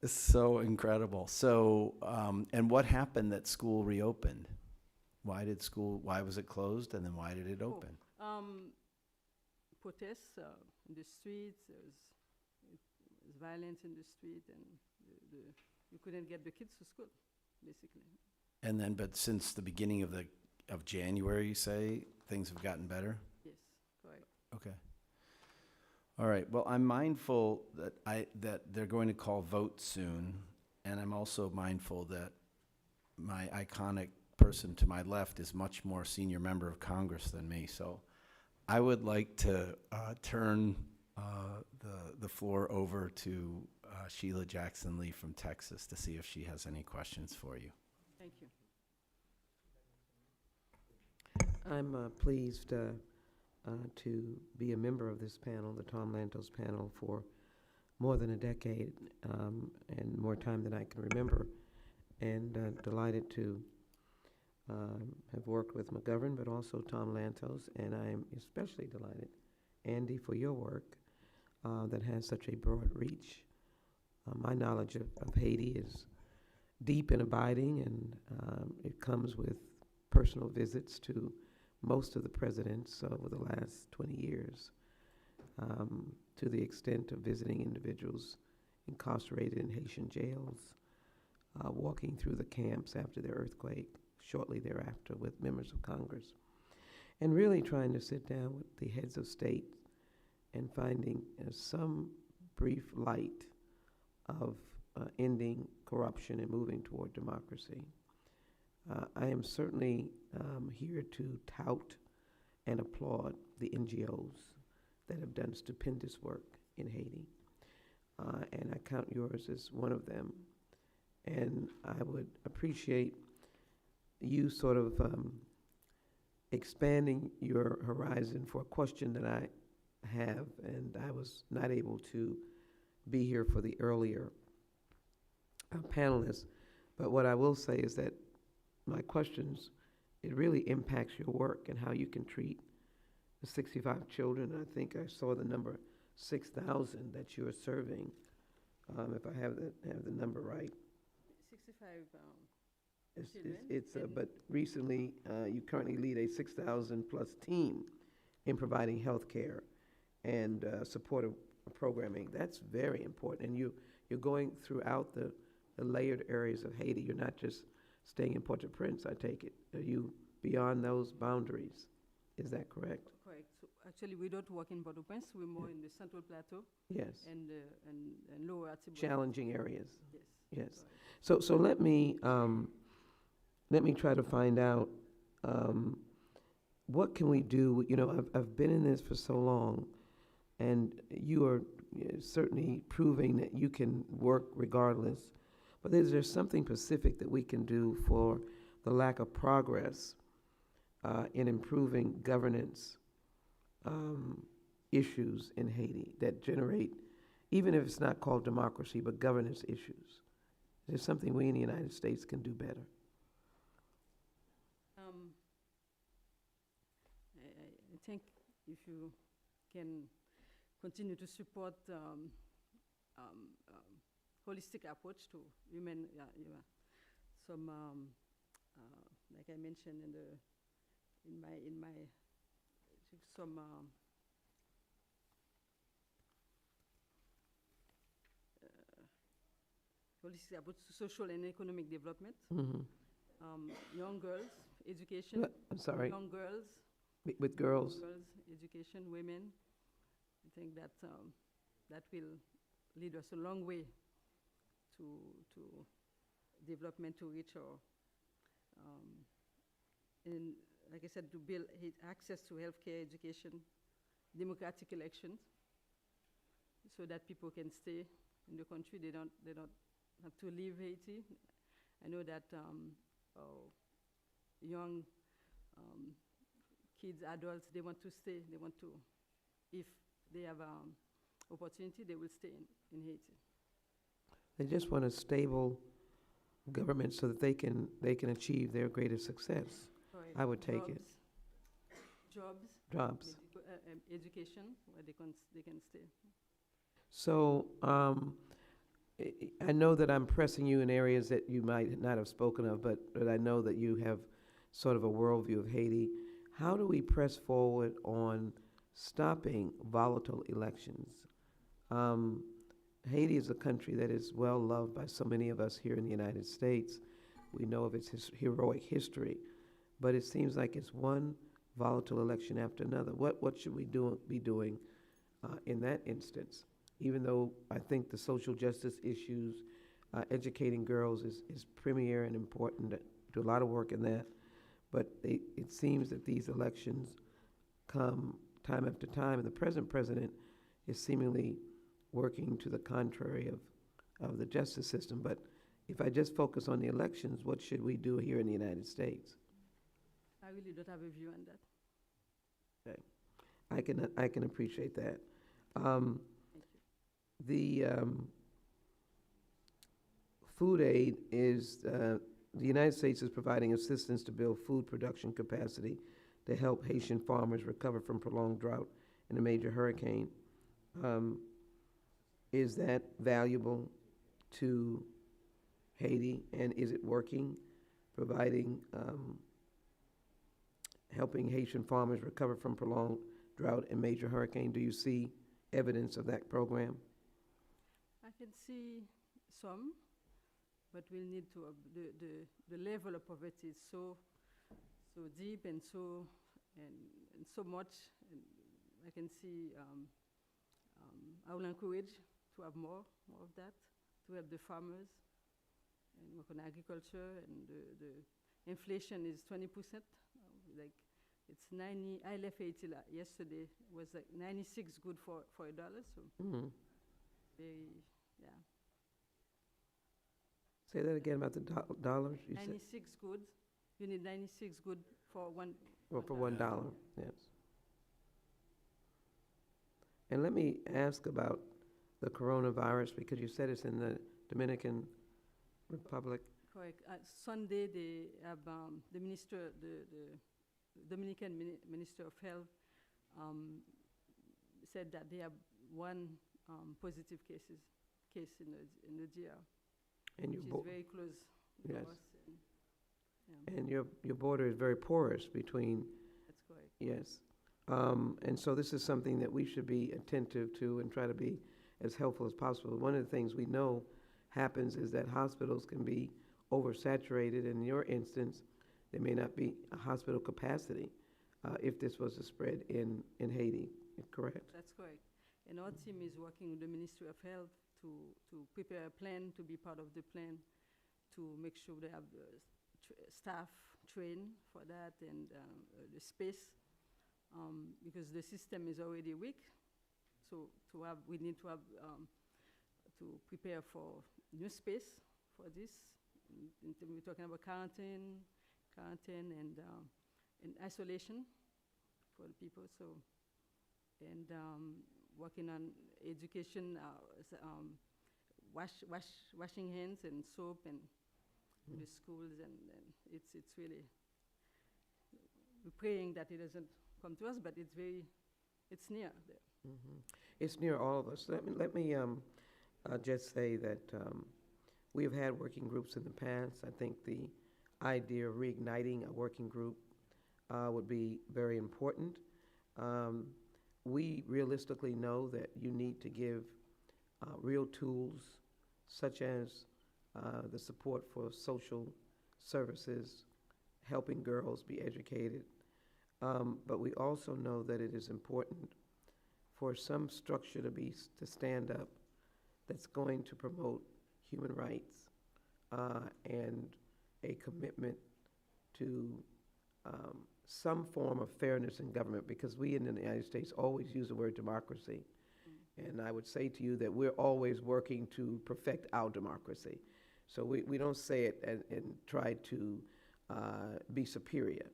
Speaker 7: it's so incredible. So, and what happened that school reopened? why was it closed, and then why did it open?
Speaker 6: Protests in the streets, there was violence in the street, and you couldn't get the kids to school, basically.
Speaker 7: And then, but since the beginning of January, you say, things have gotten better?
Speaker 6: Yes, correct.
Speaker 7: Okay. All right, well, I'm mindful that they're going to call vote soon, and I'm also mindful that my iconic person to my left is much more senior member of Congress than me, so I would like to turn the floor over to Sheila Jackson-Lee from Texas to see if she has any questions for you.
Speaker 6: Thank you.
Speaker 8: I'm pleased to be a member of this panel, the Tom Lantos panel, for more than a decade and more time than I can remember, and delighted to have worked with McGovern, but also Tom Lantos, and I'm especially delighted, Andy, for your work that has such a broad reach. My knowledge of Haiti is deep and abiding, and it comes with personal visits to most of the presidents over the last 20 years, to the extent of visiting individuals incarcerated in Haitian jails, walking through the camps after the earthquake, shortly thereafter, with members of Congress, and really trying to sit down with the heads of state and finding some brief light of ending corruption and moving toward democracy. I am certainly here to tout and applaud the NGOs that have done stupendous work in Haiti, and I count yours as one of them. And I would appreciate you sort of expanding your horizon for a question that I have, and I was not able to be here for the earlier panelists. But what I will say is that my questions, it really impacts your work and how you can treat the 65 children. I think I saw the number 6,000 that you are serving, if I have the number right.
Speaker 6: 65
Speaker 8: It's but recently, you currently lead a 6,000 plus team in providing health care and supportive programming. That's very important. And you're going throughout the layered areas of Haiti. You're not just staying in Port-au-Prince, I take it. Are you beyond those boundaries? Is that correct?
Speaker 6: Correct. So actually, we don't work in Port-au-Prince. We're more in the Central Plateau
Speaker 8: Yes.
Speaker 6: and Lower Artibonite.
Speaker 8: Challenging areas.
Speaker 6: Yes.
Speaker 8: Yes. So let me try to find out what can we do. You know, I've been in this for so long, and you are certainly proving that you can work regardless. But is there something specific that we can do for the lack of progress in improving governance issues in Haiti that generate, even if it's not called democracy, but governance issues? Is there something we in the United States can do better?
Speaker 6: I think if you can continue to support holistic approach to human, some like I mentioned in my some holistic approach to social and economic development.
Speaker 8: Mm-hmm.
Speaker 6: Young girls, education.
Speaker 8: I'm sorry.
Speaker 6: Young girls.
Speaker 8: With girls?
Speaker 6: Girls, education, women. I think that that will lead us a long way to development, to reach our, and like I said, to build access to healthcare, education, democratic elections, so that people can stay in the country. They don't have to leave Haiti. I know that young kids, adults, they want to stay. They want to, if they have opportunity, they will stay in Haiti.
Speaker 8: They just want a stable government so that they can achieve their greatest success.
Speaker 6: Right.
Speaker 8: I would take it.
Speaker 6: Jobs, education, where they can stay.
Speaker 8: So I know that I'm pressing you in areas that you might not have spoken of, but I know that you have sort of a worldview of Haiti. How do we press forward on stopping volatile elections? Haiti is a country that is well loved by so many of us here in the United States. We know of its heroic history, but it seems like it's one volatile election after another. What should we be doing in that instance? Even though I think the social justice issues, educating girls is premier and important, do a lot of work in that, but it seems that these elections come time after time, and the present president is seemingly working to the contrary of the justice system. But if I just focus on the elections, what should we do here in the United States?
Speaker 6: I really don't have a view on that.
Speaker 8: Okay. I can appreciate that.
Speaker 6: Thank you.
Speaker 8: The food aid is, the United States is providing assistance to build food production capacity to help Haitian farmers recover from prolonged drought and a major hurricane. Is that valuable to Haiti, and is it working, providing, helping Haitian farmers recover from prolonged drought and major hurricane? Do you see evidence of that program?
Speaker 6: I can see some, but we'll need to, the level of poverty is so deep and so much. And I can see, I will encourage to have more of that, to help the farmers and work on agriculture. And the inflation is 20%. Like, it's 90, I left Haiti yesterday, was like 96 good for $1, so very, yeah.
Speaker 8: Say that again about the dollars, you said?
Speaker 6: 96 good, you need 96 good for one.
Speaker 8: Well, for $1, yes. And let me ask about the coronavirus, because you said it's in the Dominican Republic.
Speaker 6: Correct. Sunday, they have the Dominican Minister of Health said that they have one positive case in the DR,
Speaker 8: And
Speaker 6: which is very close to
Speaker 8: Yes.
Speaker 6: us. And,
Speaker 8: And your border is very porous between,
Speaker 6: that's correct.
Speaker 8: yes. And so this is something that we should be attentive to and try to be as helpful as possible. One of the things we know happens is that hospitals can be oversaturated. In your instance, there may not be a hospital capacity if this was to spread in Haiti, correct?
Speaker 6: That's correct. And our team is working with the Ministry of Health to prepare a plan, to be part of the plan, to make sure they have staff trained for that and the space, because the system is already weak. So we need to have to prepare for new space for this. We're talking about quarantine and isolation for the people. So, and working on education, washing hands and soap and the schools, and it's really, we're praying that it doesn't come to us, but it's near there.
Speaker 8: It's near all of us. Let me just say that we have had working groups in the past. I think the idea of reigniting a working group would be very important. We realistically know that you need to give real tools, such as the support for social services, helping girls be educated. But we also know that it is important for some structure to stand up that's going to promote human rights and a commitment to some form of fairness in government, because we in the United States always use the word democracy. And I would say to you that we're always working to perfect our democracy. So we don't say it and try to be superior.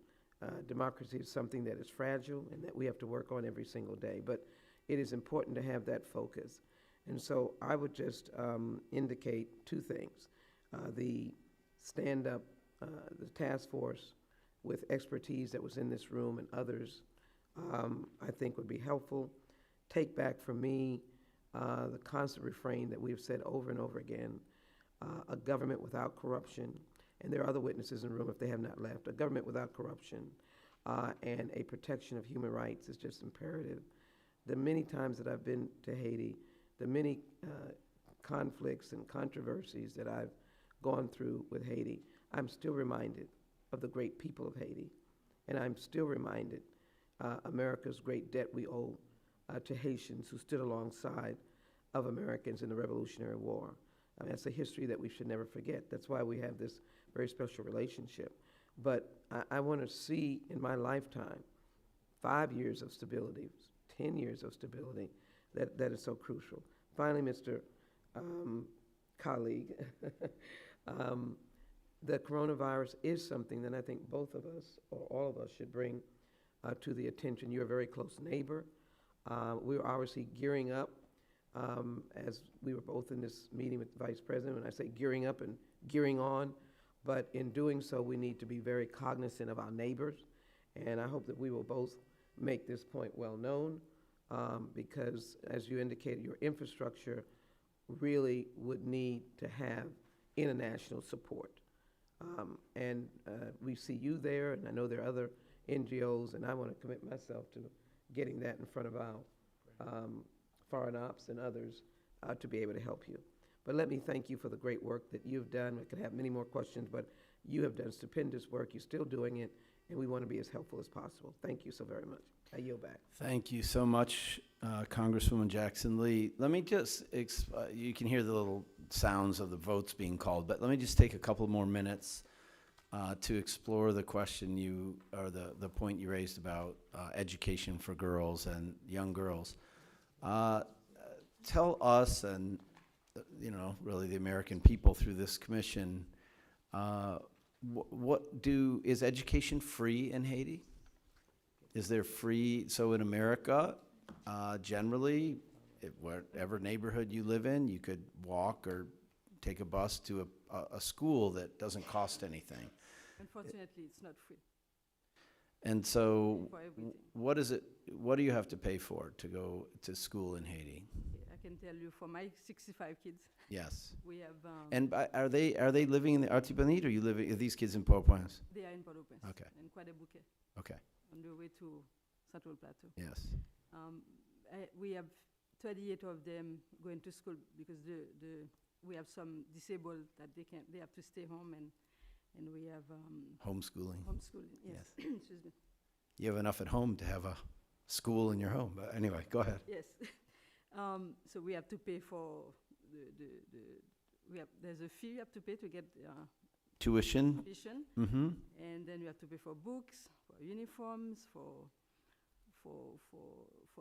Speaker 8: Democracy is something that is fragile and that we have to work on every single day. But it is important to have that focus. And so I would just indicate two things. The stand-up, the task force with expertise that was in this room and others, I think would be helpful. Take back from me the constant refrain that we've said over and over again, a government without corruption and there are other witnesses in the room if they have not left. A government without corruption and a protection of human rights is just imperative. The many times that I've been to Haiti, the many conflicts and controversies that I've gone through with Haiti, I'm still reminded of the great people of Haiti. And I'm still reminded America's great debt we owe to Haitians who stood alongside of Americans in the Revolutionary War. I mean, that's a history that we should never forget. That's why we have this very special relationship. But I want to see in my lifetime 5 years of stability, 10 years of stability, that is so crucial. Finally, Mr. Colleague, the coronavirus is something that I think both of us, or all of us, should bring to the attention. You're a very close neighbor. We're obviously gearing up, as we were both in this meeting with the Vice President, when I say gearing up and gearing on, but in doing so, we need to be very cognizant of our neighbors, and I hope that we will both make this point well known, because, as you indicated, your infrastructure really would need to have international support. And we see you there, and I know there are other NGOs, and I want to commit myself to getting that in front of our foreign ops and others to be able to help you. But let me thank you for the great work that you've done. I could have many more questions, but you have done stupendous work. You're still doing it, and we want to be as helpful as possible. Thank you so very much. I yield back.
Speaker 7: Thank you so much, Congresswoman Jackson-Lee. Let me just, you can hear the little sounds of the votes being called, but let me just take a couple more minutes to explore the question or the point you raised about education for girls and young girls. Tell us and, really the American people through this commission, is education free in Haiti? Is there free, so in America, generally, whatever neighborhood you live in, you could walk or take a bus to a school that doesn't cost anything.
Speaker 6: Unfortunately, it's not free.
Speaker 7: And so,
Speaker 6: For everything.
Speaker 7: what do you have to pay for to go to school in Haiti?
Speaker 6: I can tell you, for my 65 kids,
Speaker 7: Yes.
Speaker 6: we have,
Speaker 7: And are they living in the Artibonite, or are these kids in Port-au-Prince?
Speaker 6: they are in Port-au-Prince.
Speaker 7: Okay.
Speaker 6: And Croix des Bouquets,
Speaker 7: Okay,
Speaker 6: on the way to Central Plateau.
Speaker 7: yes.
Speaker 6: We have 38 of them going to school because we have some disabled that they have to stay home, and we have
Speaker 7: Homeschooling.
Speaker 6: homeschooling. Yes. Excuse me.
Speaker 7: You have enough at home to have a school in your home, but anyway, go ahead.
Speaker 6: Yes. So we have to pay for there's a fee you have to pay to get
Speaker 7: Tuition?
Speaker 6: tuition,
Speaker 7: Mm-hmm.
Speaker 6: and then you have to pay for books, for uniforms, for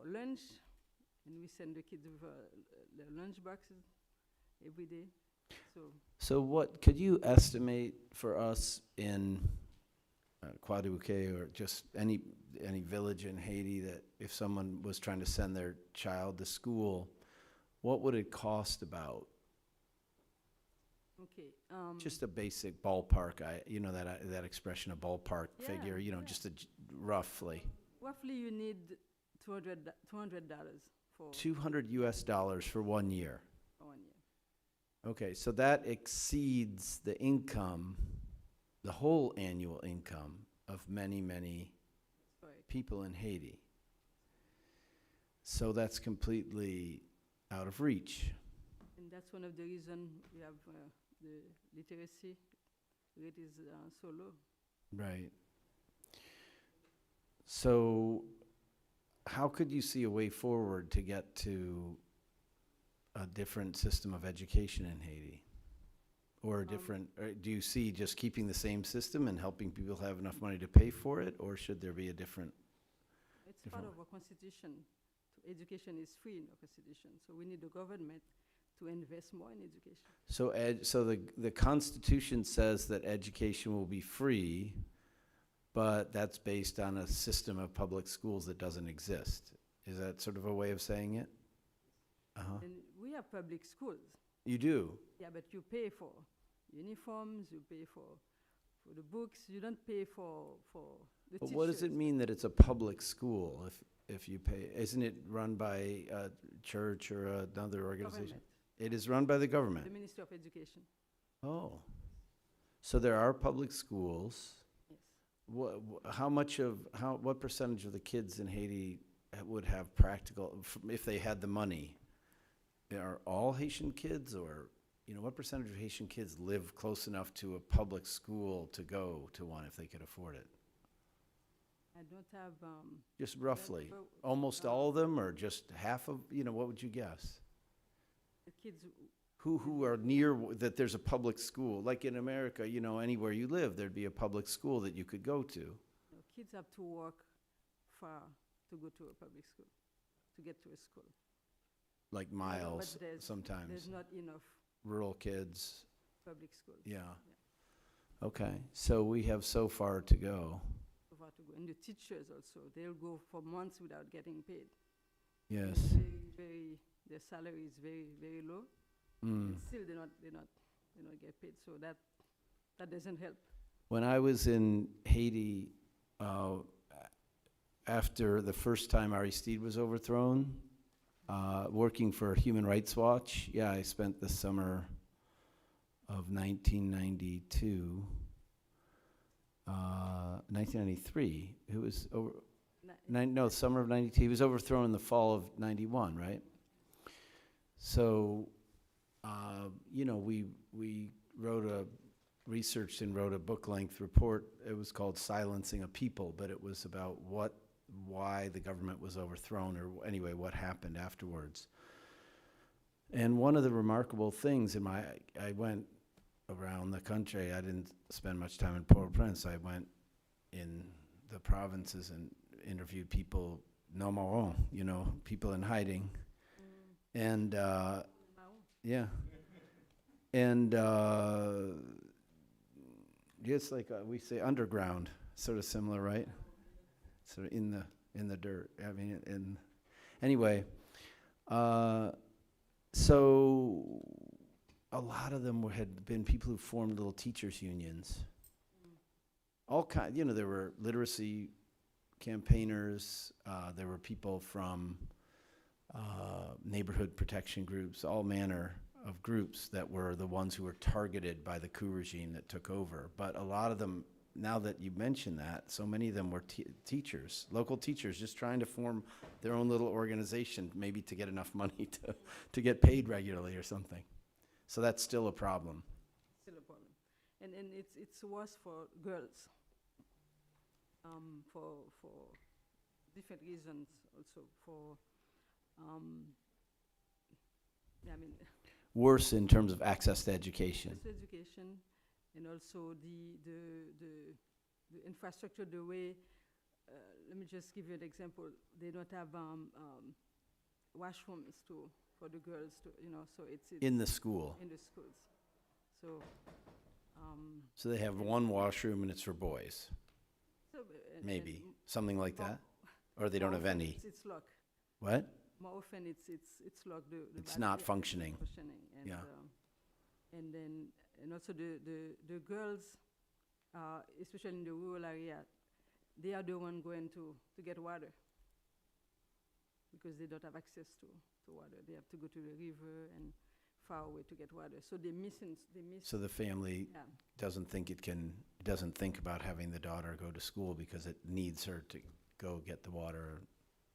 Speaker 6: lunch, and we send the kids with their lunch boxes every day.
Speaker 7: So what, could you estimate for us in Croix des Bouquets, or just any village in Haiti, that if someone was trying to send their child to school, what would it cost about?
Speaker 6: Okay.
Speaker 7: Just a basic ballpark, that expression, a ballpark
Speaker 6: Yeah,
Speaker 7: figure,
Speaker 6: yeah.
Speaker 7: just roughly.
Speaker 6: Roughly, you need $200 for
Speaker 7: $200 for 1 year.
Speaker 6: 1 year.
Speaker 7: Okay, so that exceeds the income, the whole annual income of many, many
Speaker 6: Correct.
Speaker 7: people in Haiti. So that's completely out of reach.
Speaker 6: And that's one of the reasons we have the literacy rate is so low.
Speaker 7: Right. So how could you see a way forward to get to a different system of education in Haiti? Or do you see just keeping the same system and helping people have enough money to pay for it, or should there be a different?
Speaker 6: It's part of our constitution. Education is free in our constitution, so we need the government to invest more in education.
Speaker 7: So the Constitution says that education will be free, but that's based on a system of public schools that doesn't exist. Is that sort of a way of saying it? Uh-huh.
Speaker 6: And we have public schools.
Speaker 7: You do?
Speaker 6: Yeah, but you pay for uniforms, you pay for the books, you don't pay for the
Speaker 7: But
Speaker 6: teachers.
Speaker 7: what does it mean that it's a public school if you pay? Isn't it run by a church or another organization?
Speaker 6: Government,
Speaker 7: It is run by the government?
Speaker 6: the Ministry of Education.
Speaker 7: Oh. So there are public schools.
Speaker 6: Yes.
Speaker 7: What percentage of the kids in Haiti would have practical, if they had the money? Are all Haitian kids, or, what percentage of Haitian kids live close enough to a public school to go to one if they could afford it?
Speaker 6: I don't have,
Speaker 7: Just roughly.
Speaker 6: but,
Speaker 7: Almost all of them, or just half of, what would you guess?
Speaker 6: the kids,
Speaker 7: Who are near, that there's a public school, like in America, anywhere you live, there'd be a public school that you could go to.
Speaker 6: kids have to walk far to go to a public school, to get to a school.
Speaker 7: Like
Speaker 6: But
Speaker 7: miles,
Speaker 6: there's
Speaker 7: sometimes.
Speaker 6: not enough
Speaker 7: Rural kids,
Speaker 6: public schools.
Speaker 7: yeah. Okay, so we have so far to go.
Speaker 6: So far to go. And the teachers also, they'll go for months without getting paid.
Speaker 7: Yes.
Speaker 6: Their salary is very, very low.
Speaker 7: Mm.
Speaker 6: And still they not get paid, so that doesn't help.
Speaker 7: When I was in Haiti, after the first time Aristide was overthrown, working for Human Rights Watch, I spent the summer of 1992, 1993. It was over. Summer of 92. He was overthrown in the fall of 91, right? So, we researched and wrote a book-length report. It was called Silencing a People, but it was about why the government was overthrown, or anyway, what happened afterwards. And one of the remarkable things I went around the country. I didn't spend much time in Port-au-Prince. I went in the provinces and interviewed people, nombreux, people in hiding. And, yeah. And just like we say underground, sort of similar, right? Sort of in the dirt. I mean, anyway, so a lot of them had been people who formed little teachers' unions. All kind, there were literacy campaigners. There were people from neighborhood protection groups, all manner of groups that were the ones who were targeted by the coup regime that took over. But a lot of them, now that you mention that, so many of them were teachers, local teachers, just trying to form their own little organization, maybe to get enough money to get paid regularly or something. So that's still a problem.
Speaker 6: Still a problem. And it's worse for girls, for different reasons also,
Speaker 7: Worse in terms of access to education.
Speaker 6: Education, and also the infrastructure, the way, let me just give you an example. They don't have washrooms for the girls to, so it's
Speaker 7: In the school.
Speaker 6: in the schools. So,
Speaker 7: So they have one washroom and it's for boys,
Speaker 6: so
Speaker 7: maybe, something like that? Or they don't have any?
Speaker 6: It's locked.
Speaker 7: What?
Speaker 6: More often it's locked.
Speaker 7: It's not functioning.
Speaker 6: And,
Speaker 7: Yeah.
Speaker 6: And then, and also the girls, especially in the rural area, they are the one going to get water because they don't have access to water. They have to go to the river and far away to get water. So they miss.
Speaker 7: So the family
Speaker 6: Yeah.
Speaker 7: doesn't think about having the daughter go to school because it needs her to go get the water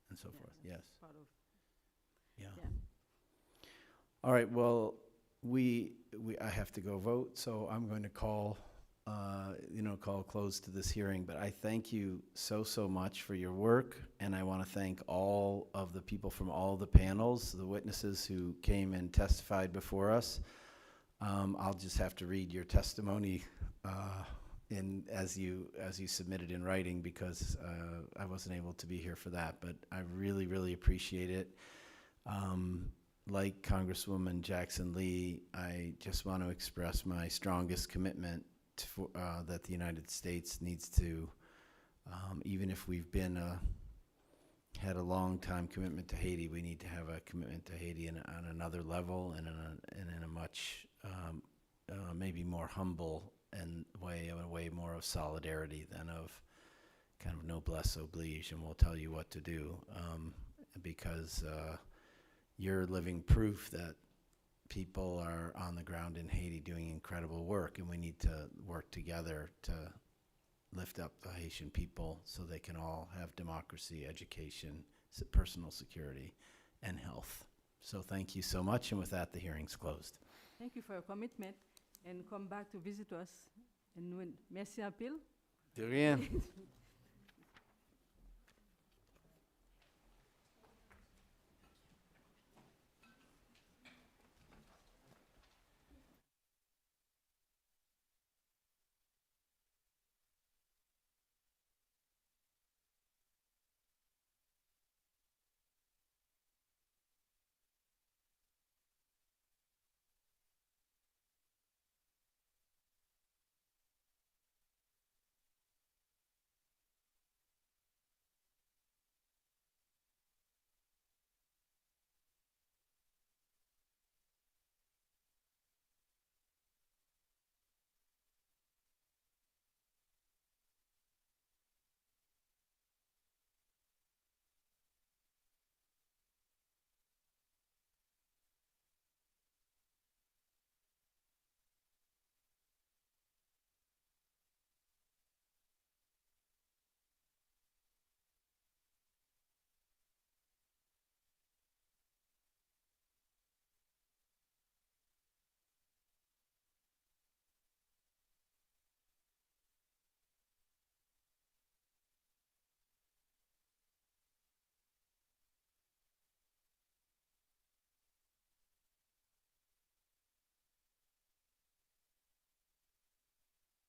Speaker 7: and so forth.
Speaker 6: that's
Speaker 7: Yes.
Speaker 6: part of,
Speaker 7: Yeah.
Speaker 6: yeah.
Speaker 7: All right, well, I have to go vote, so I'm going to call close to this hearing. But I thank you so much for your work, and I want to thank all of the people from all the panels, the witnesses who came and testified before us. I'll just have to read your testimony as you submitted in writing because I wasn't able to be here for that. But I really appreciate it. Like Congresswoman Jackson Lee, I just want to express my strongest commitment that the United States needs to, even if we've had a long time commitment to Haiti, we need to have a commitment to Haiti on another level and in a much maybe more humble and a way more of solidarity than of kind of noblesse oblige, and we'll tell you what to do because you're living proof that people are on the ground in Haiti doing incredible work, and we need to work together to lift up the Haitian people so they can all have democracy, education, personal security, and health. So thank you so much, and with that, the hearing's closed.
Speaker 6: Thank you for your commitment, and come back to visit us. And merci un pile.
Speaker 7: De rien.